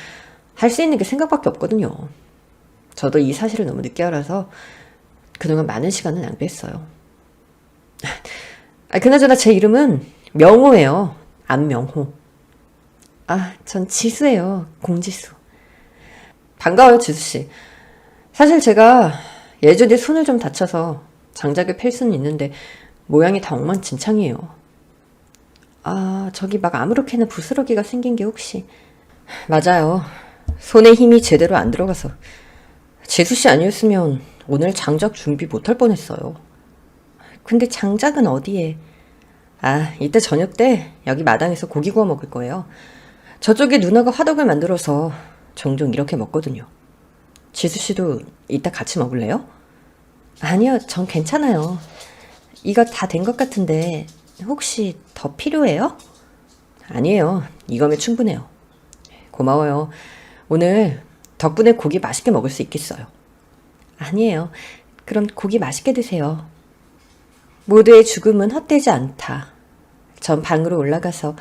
할 수 있는 게 생각밖에 없거든요. 저도 이 사실을 너무 늦게 알아서 그동안 많은 시간을 낭비했어요. 그나저나 제 이름은 명호예요. 안명호. 전 지수예요. 공지수. 반가워요, 지수씨. 사실 제가 예전에 손을 좀 다쳐서 장작을 펼 수는 있는데 모양이 다 엉망진창이에요. 저기 막 아무렇게나 부스러기가 생긴 게 혹시... 맞아요. 손에 힘이 제대로 안 들어가서. 지수씨 아니었으면 오늘 장작 준비 못할 뻔했어요. 근데 장작은 어디에? 이따 저녁 때 여기 마당에서 고기 구워 먹을 거예요. 저쪽에 누나가 화덕을 만들어서 종종 이렇게 먹거든요. 지수씨도 이따 같이 먹을래요? 아니요, 전 괜찮아요. 이거 다 된 것 같은데 혹시 더 필요해요? 아니에요. 이거면 충분해요. 고마워요. 오늘 덕분에 고기 맛있게 먹을 수 있겠어요. 아니에요. 그럼 고기 맛있게 드세요. 모두의 죽음은 헛되지 않다. 전 방으로 올라가서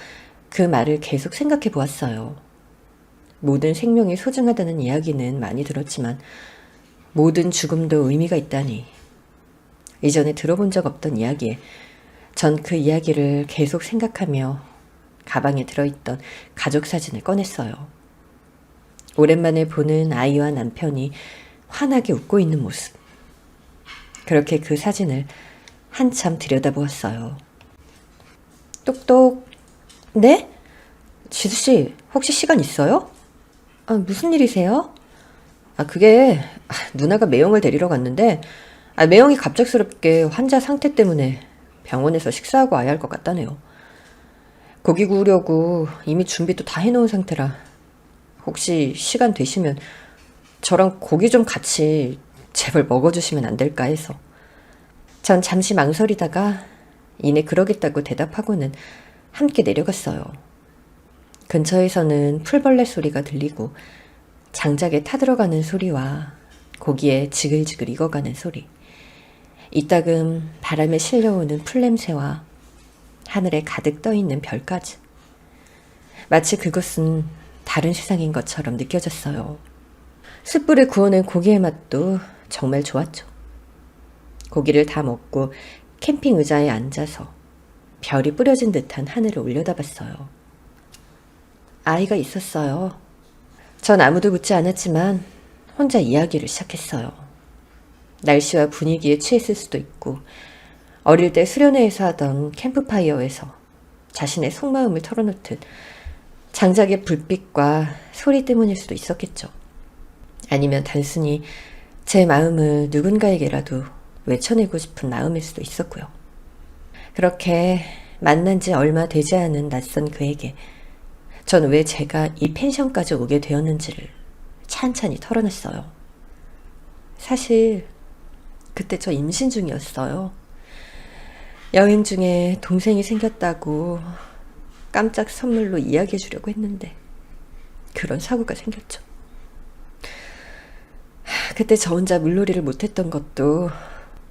그 말을 계속 생각해 보았어요. 모든 생명이 소중하다는 이야기는 많이 들었지만 모든 죽음도 의미가 있다니. 이전에 들어본 적 없던 이야기에 전 그 이야기를 계속 생각하며 가방에 들어있던 가족 사진을 꺼냈어요. 오랜만에 보는 아이와 남편이 환하게 웃고 있는 모습. 그렇게 그 사진을 한참 들여다보았어요. 똑똑. 네? 지수씨, 혹시 시간 있어요? 무슨 일이세요? 그게 누나가 매형을 데리러 갔는데 매형이 갑작스럽게 환자 상태 때문에 병원에서 식사하고 와야 할 것 같다네요. 고기 구우려고 이미 준비도 다 해놓은 상태라 혹시 시간 되시면 저랑 고기 좀 같이 제발 먹어주시면 안 될까 해서. 전 잠시 망설이다가 이내 그러겠다고 대답하고는 함께 내려갔어요. 근처에서는 풀벌레 소리가 들리고 장작에 타들어가는 소리와 고기에 지글지글 익어가는 소리, 이따금 바람에 실려오는 풀냄새와 하늘에 가득 떠있는 별까지. 마치 그것은 다른 세상인 것처럼 느껴졌어요. 숯불에 구워낸 고기의 맛도 정말 좋았죠. 고기를 다 먹고 캠핑 의자에 앉아서 별이 뿌려진 듯한 하늘을 올려다봤어요. 아이가 있었어요. 전 아무도 묻지 않았지만 혼자 이야기를 시작했어요. 날씨와 분위기에 취했을 수도 있고 어릴 때 수련회에서 하던 캠프파이어에서 자신의 속마음을 털어놓듯 장작의 불빛과 소리 때문일 수도 있었겠죠. 아니면 단순히 제 마음을 누군가에게라도 외쳐내고 싶은 마음일 수도 있었고요. 그렇게 만난 지 얼마 되지 않은 낯선 그에게 전 왜 제가 이 펜션까지 오게 되었는지를 찬찬히 털어냈어요. 사실 그때 저 임신 중이었어요. 여행 중에 동생이 생겼다고 깜짝 선물로 이야기해 주려고 했는데 그런 사고가 생겼죠. 그때 저 혼자 물놀이를 못했던 것도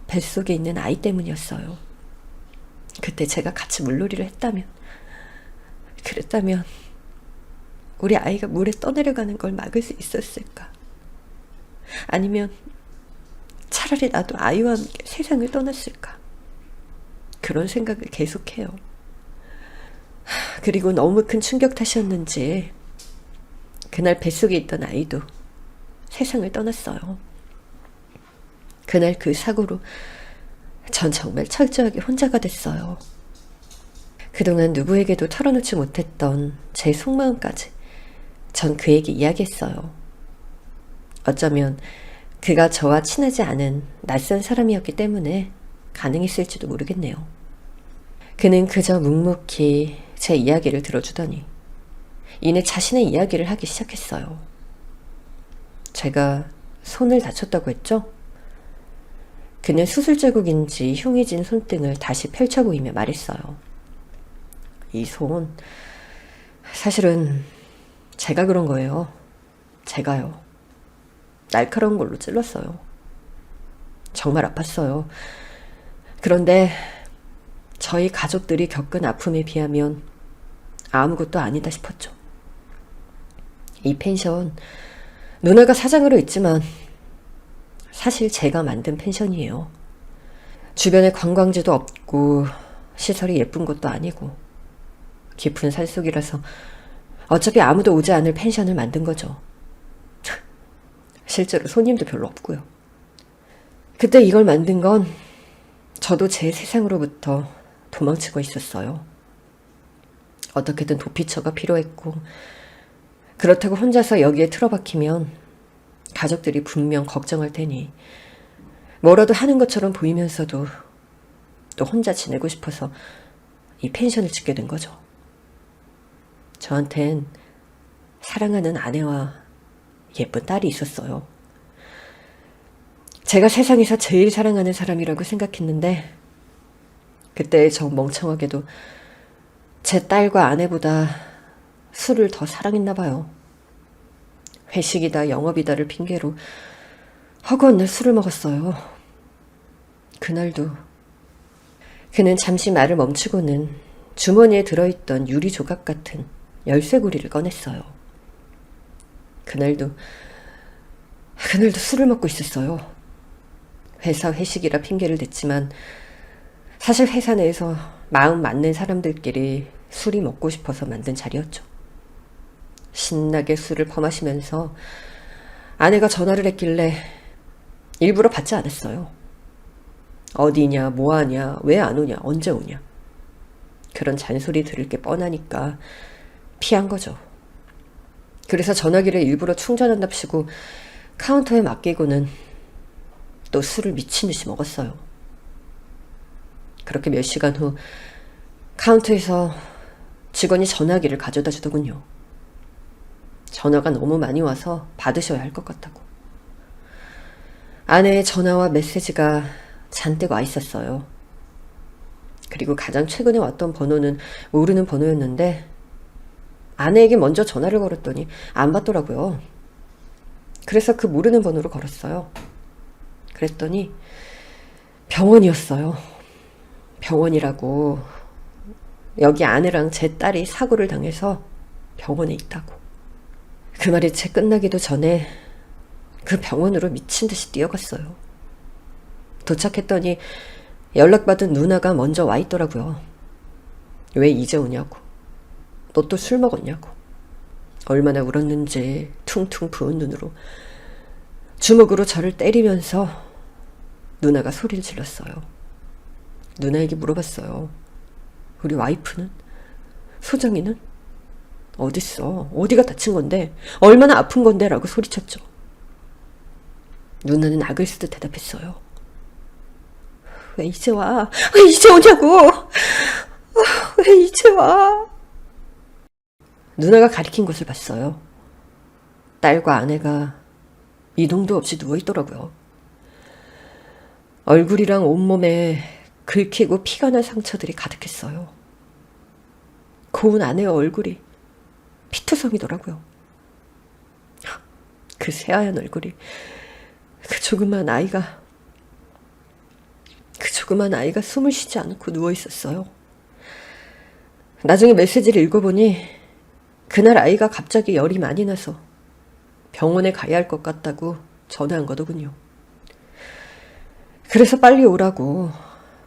뱃속에 있는 아이 때문이었어요. 그때 제가 같이 물놀이를 그랬다면 우리 아이가 물에 떠내려가는 걸 막을 수 있었을까? 아니면 차라리 나도 아이와 함께 세상을 떠났을까? 그런 생각을 계속해요. 그리고 너무 큰 충격 탓이었는지 그날 뱃속에 있던 아이도 세상을 떠났어요. 그날 그 사고로 전 정말 철저하게 혼자가 됐어요. 그동안 누구에게도 털어놓지 못했던 제 속마음까지 전 그에게 이야기했어요. 어쩌면 그가 저와 친하지 않은 낯선 사람이었기 때문에 가능했을지도 모르겠네요. 그는 그저 묵묵히 제 이야기를 들어주더니 이내 자신의 이야기를 하기 시작했어요. 제가 손을 다쳤다고 했죠? 그는 수술 자국인지 흉이 진 손등을 다시 펼쳐 보이며 말했어요. 이 손, 사실은 제가 그런 거예요. 제가요. 날카로운 걸로 찔렀어요. 정말 아팠어요. 그런데 저희 가족들이 겪은 아픔에 비하면 아무것도 아니다 싶었죠. 이 펜션, 누나가 사장으로 있지만 사실 제가 만든 펜션이에요. 주변에 관광지도 없고 시설이 예쁜 곳도 아니고 깊은 산속이라서 어차피 아무도 오지 않을 펜션을 만든 거죠. 실제로 손님도 별로 없고요. 그때 이걸 만든 건 저도 제 세상으로부터 도망치고 있었어요. 어떻게든 도피처가 필요했고 그렇다고 혼자서 여기에 틀어박히면 가족들이 분명 걱정할 테니 뭐라도 하는 것처럼 보이면서도 또 혼자 지내고 싶어서 이 펜션을 짓게 된 거죠. 저한텐 사랑하는 아내와 예쁜 딸이 있었어요. 제가 세상에서 제일 사랑하는 사람이라고 생각했는데 그때 저 멍청하게도 제 딸과 아내보다 술을 더 사랑했나 봐요. 회식이다 영업이다를 핑계로 허구한 날 술을 먹었어요. 그날도 그는 잠시 말을 멈추고는 주머니에 들어있던 유리 조각 같은 열쇠고리를 꺼냈어요. 그날도 술을 먹고 있었어요. 회사 회식이라 핑계를 댔지만 사실 회사 내에서 마음 맞는 사람들끼리 술이 먹고 싶어서 만든 자리였죠. 신나게 술을 퍼마시면서 아내가 전화를 했길래 일부러 받지 않았어요. 어디냐, 뭐하냐, 왜 안 오냐, 언제 오냐. 그런 잔소리 들을 게 뻔하니까 피한 거죠. 그래서 전화기를 일부러 충전한답시고 카운터에 맡기고는 또 술을 미친 듯이 먹었어요. 그렇게 몇 시간 후 카운터에서 직원이 전화기를 가져다 주더군요. 전화가 너무 많이 와서 받으셔야 할 것 같다고. 아내의 전화와 메시지가 잔뜩 와 있었어요. 그리고 가장 최근에 왔던 번호는 모르는 번호였는데 아내에게 먼저 전화를 걸었더니 안 받더라고요. 그래서 그 모르는 번호로 걸었어요. 그랬더니 병원이었어요. 병원이라고 여기 아내랑 제 딸이 사고를 당해서 병원에 있다고. 그 말이 채 끝나기도 전에 그 병원으로 미친 듯이 뛰어갔어요. 도착했더니 연락받은 누나가 먼저 와 있더라고요. 왜 이제 오냐고. 너 또 술 먹었냐고. 얼마나 울었는지 퉁퉁 부은 눈으로 주먹으로 저를 때리면서 누나가 소리를 질렀어요. 누나에게 물어봤어요. 우리 와이프는? 소정이는? 어딨어? 어디가 다친 건데? 얼마나 아픈 건데? 라고 소리쳤죠. 누나는 악을 쓰듯 대답했어요. 왜 이제 와? 왜 이제 오냐고! 왜 이제 와? 누나가 가리킨 곳을 봤어요. 딸과 아내가 이동도 없이 누워있더라고요. 얼굴이랑 온몸에 긁히고 피가 난 상처들이 가득했어요. 고운 아내의 얼굴이 피투성이더라고요. 그 새하얀 얼굴이 그 조그만 아이가 숨을 쉬지 않고 누워있었어요. 나중에 메시지를 읽어보니 그날 아이가 갑자기 열이 많이 나서 병원에 가야 할 것 같다고 전화한 거더군요. 그래서 빨리 오라고,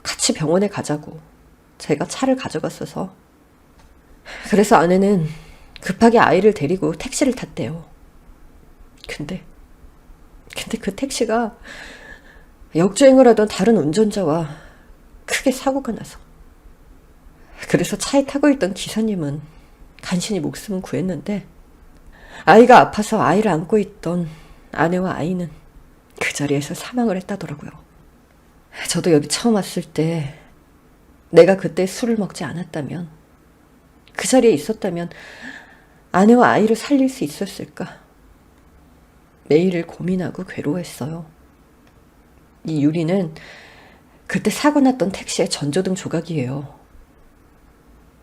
같이 병원에 가자고 제가 차를 가져갔어서, 그래서 아내는 급하게 아이를 데리고 택시를 탔대요. 근데 그 택시가 역주행을 하던 다른 운전자와 크게 사고가 나서, 그래서 차에 타고 있던 기사님은 간신히 목숨은 구했는데, 아이가 아파서 아이를 안고 있던 아내와 아이는 그 자리에서 사망을 했다더라고요. 저도 여기 처음 왔을 때 내가 그때 술을 먹지 않았다면, 그 자리에 있었다면 아내와 아이를 살릴 수 있었을까? 매일을 고민하고 괴로워했어요. 이 유리는 그때 사고 났던 택시의 전조등 조각이에요.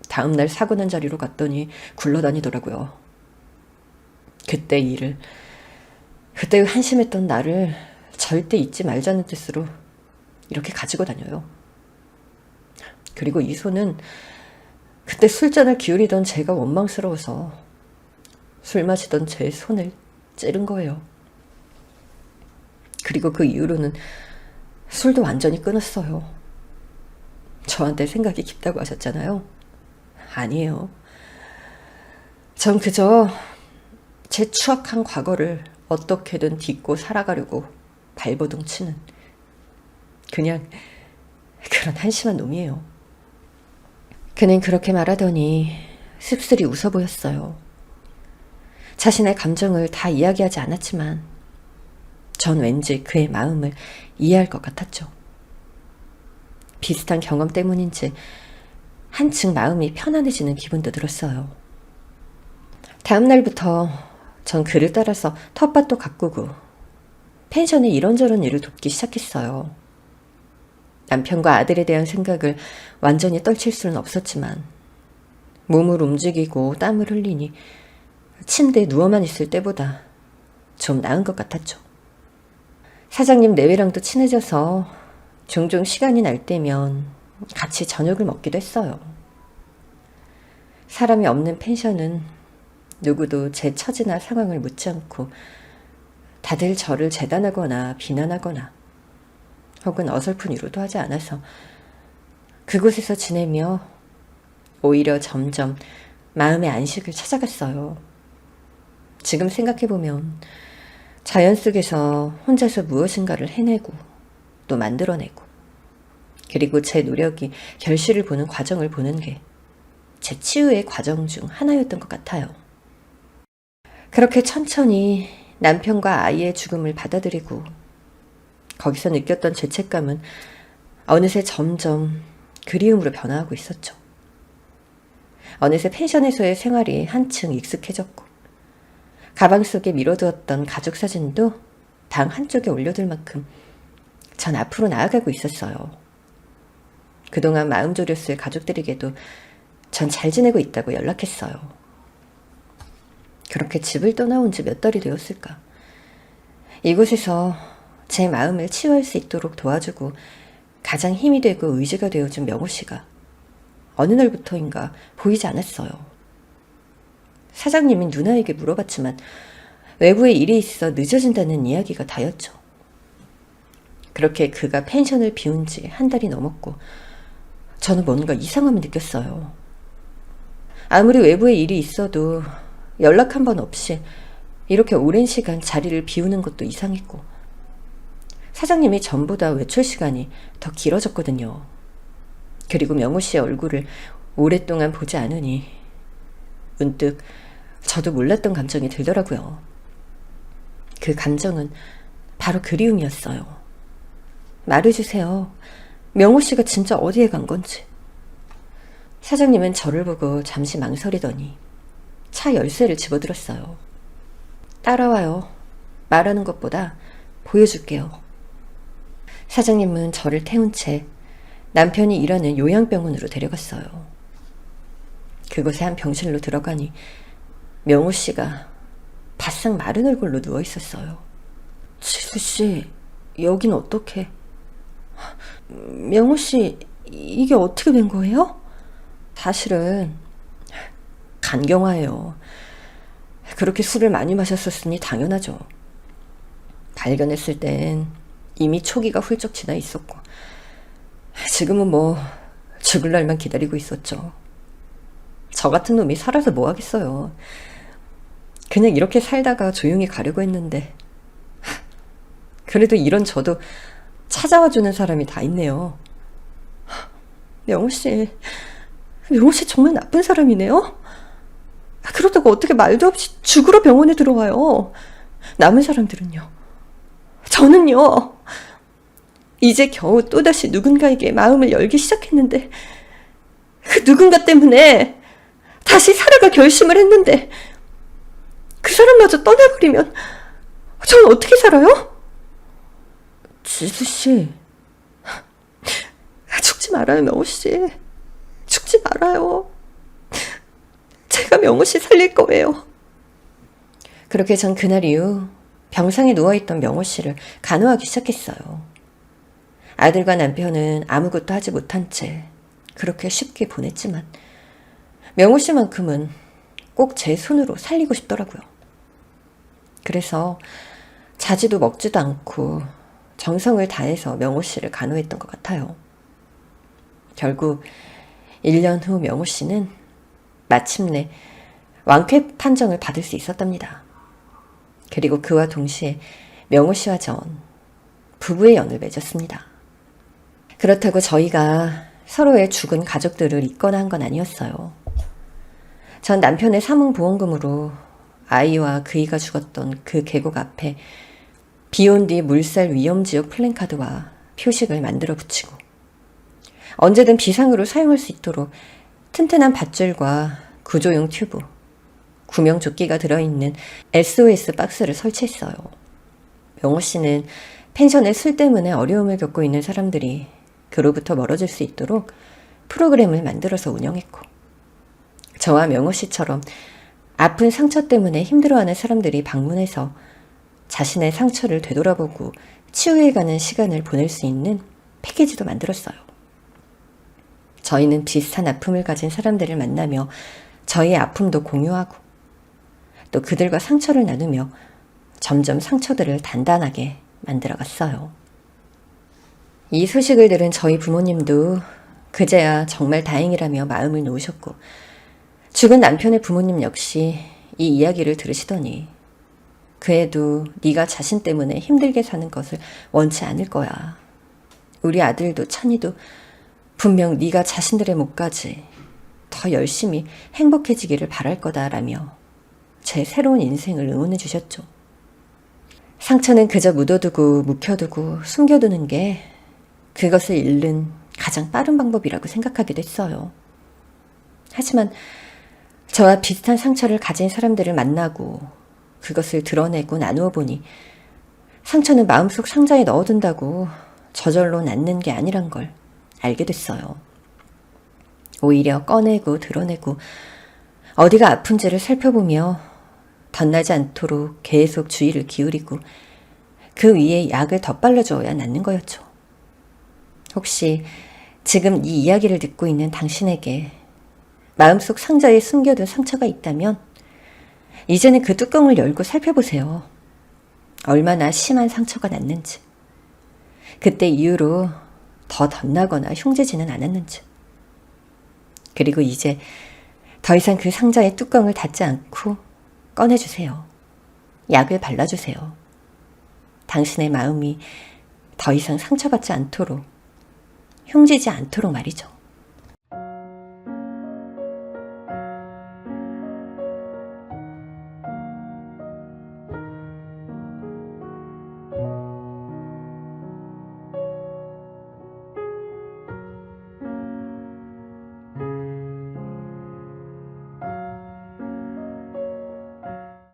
다음날 사고 난 자리로 갔더니 굴러다니더라고요. 그때 일을, 그때 한심했던 나를 절대 잊지 말자는 뜻으로 이렇게 가지고 다녀요. 그리고 이 손은 그때 술잔을 기울이던 제가 원망스러워서 술 마시던 제 손을 찌른 거예요. 그리고 그 이후로는 술도 완전히 끊었어요. 저한테 생각이 깊다고 하셨잖아요. 아니에요. 전 그저 제 추악한 과거를 어떻게든 딛고 살아가려고 발버둥 치는 그냥 그런 한심한 놈이에요. 그는 그렇게 말하더니 씁쓸히 웃어 보였어요. 자신의 감정을 다 이야기하지 않았지만 전 왠지 그의 마음을 이해할 것 같았죠. 비슷한 경험 때문인지 한층 마음이 편안해지는 기분도 들었어요. 다음 날부터 전 그를 따라서 텃밭도 가꾸고 펜션에 이런저런 일을 돕기 시작했어요. 남편과 아들에 대한 생각을 완전히 떨칠 수는 없었지만 몸을 움직이고 땀을 흘리니 침대에 누워만 있을 때보다 좀 나은 것 같았죠. 사장님 내외랑도 친해져서 종종 시간이 날 때면 같이 저녁을 먹기도 했어요. 사람이 없는 펜션은 누구도 제 처지나 상황을 묻지 않고 다들 저를 재단하거나 비난하거나 혹은 어설픈 위로도 하지 않아서 그곳에서 지내며 오히려 점점 마음의 안식을 찾아갔어요. 지금 생각해보면 자연 속에서 혼자서 무엇인가를 해내고 또 만들어내고 그리고 제 노력이 결실을 보는 과정을 보는 게 제 치유의 과정 중 하나였던 것 같아요. 그렇게 천천히 남편과 아이의 죽음을 받아들이고 거기서 느꼈던 죄책감은 어느새 점점 그리움으로 변화하고 있었죠. 어느새 펜션에서의 생활이 한층 익숙해졌고 가방 속에 밀어두었던 가족 사진도 방 한쪽에 올려둘 만큼 전 앞으로 나아가고 있었어요. 그동안 마음 졸였을 가족들에게도 전 잘 지내고 있다고 연락했어요. 그렇게 집을 떠나온 지 몇 달이 되었을까. 이곳에서 제 마음을 치유할 수 있도록 도와주고 가장 힘이 되고 의지가 되어준 명호 씨가 어느 날부터인가 보이지 않았어요. 사장님이 누나에게 물어봤지만 외부에 일이 있어 늦어진다는 이야기가 다였죠. 그렇게 그가 펜션을 비운 지 한 달이 넘었고 저는 뭔가 이상함을 느꼈어요. 아무리 외부에 일이 있어도 연락 한 번 없이 이렇게 오랜 시간 자리를 비우는 것도 이상했고 사장님이 전보다 외출 시간이 더 길어졌거든요. 그리고 명호 씨의 얼굴을 오랫동안 보지 않으니 문득 저도 몰랐던 감정이 들더라고요. 그 감정은 바로 그리움이었어요. 말해주세요. 명호 씨가 진짜 어디에 간 건지. 사장님은 저를 보고 잠시 망설이더니 차 열쇠를 집어들었어요. 따라와요. 말하는 것보다 보여줄게요. 사장님은 저를 태운 채 남편이 일하는 요양병원으로 데려갔어요. 그곳에 한 병실로 들어가니 명호 씨가 바싹 마른 얼굴로 누워 있었어요. 지수 씨, 여긴 어떻게? 명호 씨, 이게 어떻게 된 거예요? 사실은 간경화예요. 그렇게 술을 많이 마셨었으니 당연하죠. 발견했을 땐 이미 초기가 훌쩍 지나 있었고 지금은 뭐 죽을 날만 기다리고 있었죠. 저 같은 놈이 살아서 뭐 하겠어요. 그냥 이렇게 살다가 조용히 가려고 했는데 그래도 이런 저도 찾아와주는 사람이 다 있네요. 명호 씨 정말 나쁜 사람이네요. 그렇다고 어떻게 말도 없이 죽으러 병원에 들어와요. 남은 사람들은요. 저는요. 이제 겨우 또다시 누군가에게 마음을 열기 시작했는데 그 누군가 때문에 다시 살아갈 결심을 했는데 그 사람마저 떠나버리면 전 어떻게 살아요? 지수씨, 죽지 말아요. 명호씨, 죽지 말아요. 제가 명호씨 살릴 거예요. 그렇게 전 그날 이후 병상에 누워있던 명호씨를 간호하기 시작했어요. 아들과 남편은 아무것도 하지 못한 채 그렇게 쉽게 보냈지만 명호씨만큼은 꼭 제 손으로 살리고 싶더라고요. 그래서 자지도 먹지도 않고 정성을 다해서 명호씨를 간호했던 것 같아요. 결국 1년 후 명호씨는 마침내 완쾌 판정을 받을 수 있었답니다. 그리고 그와 동시에 명호씨와 전 부부의 연을 맺었습니다. 그렇다고 저희가 서로의 죽은 가족들을 잊거나 한 건 아니었어요. 전 남편의 사망보험금으로 아이와 그이가 죽었던 그 계곡 앞에 비온 뒤 물살 위험지역 플랜카드와 표식을 만들어 붙이고 언제든 비상으로 사용할 수 있도록 튼튼한 밧줄과 구조용 튜브, 구명조끼가 들어있는 SOS 박스를 설치했어요. 명호 씨는 펜션에 술 때문에 어려움을 겪고 있는 사람들이 그로부터 멀어질 수 있도록 프로그램을 만들어서 운영했고 저와 명호 씨처럼 아픈 상처 때문에 힘들어하는 사람들이 방문해서 자신의 상처를 되돌아보고 치유해가는 시간을 보낼 수 있는 패키지도 만들었어요. 저희는 비슷한 아픔을 가진 사람들을 만나며 저희의 아픔도 공유하고 또 그들과 상처를 나누며 점점 상처들을 단단하게 만들어갔어요. 이 소식을 들은 저희 부모님도 그제야 정말 다행이라며 마음을 놓으셨고 죽은 남편의 부모님 역시 이 이야기를 들으시더니 그 애도 네가 자신 때문에 힘들게 사는 것을 원치 않을 거야. 우리 아들도 찬이도 분명 네가 자신들의 몫까지 더 열심히 행복해지기를 바랄 거다라며 제 새로운 인생을 응원해 주셨죠. 상처는 그저 묻어두고 묵혀두고 숨겨두는 게 그것을 잃는 가장 빠른 방법이라고 생각하게 됐어요. 하지만 저와 비슷한 상처를 가진 사람들을 만나고 그것을 드러내고 나누어 보니 상처는 마음속 상자에 넣어둔다고 저절로 낫는 게 아니란 걸 알게 됐어요. 오히려 꺼내고 드러내고 어디가 아픈지를 살펴보며 덧나지 않도록 계속 주의를 기울이고 그 위에 약을 덧발라줘야 낫는 거였죠. 혹시 지금 이 이야기를 듣고 있는 당신에게 마음속 상자에 숨겨둔 상처가 있다면 이제는 그 뚜껑을 열고 살펴보세요. 얼마나 심한 상처가 났는지, 그때 이후로 더 덧나거나 흉지지는 않았는지, 그리고 이제 더 이상 그 상자의 뚜껑을 닫지 않고 꺼내주세요. 약을 발라주세요. 당신의 마음이 더 이상 상처받지 않도록, 흉지지 않도록 말이죠.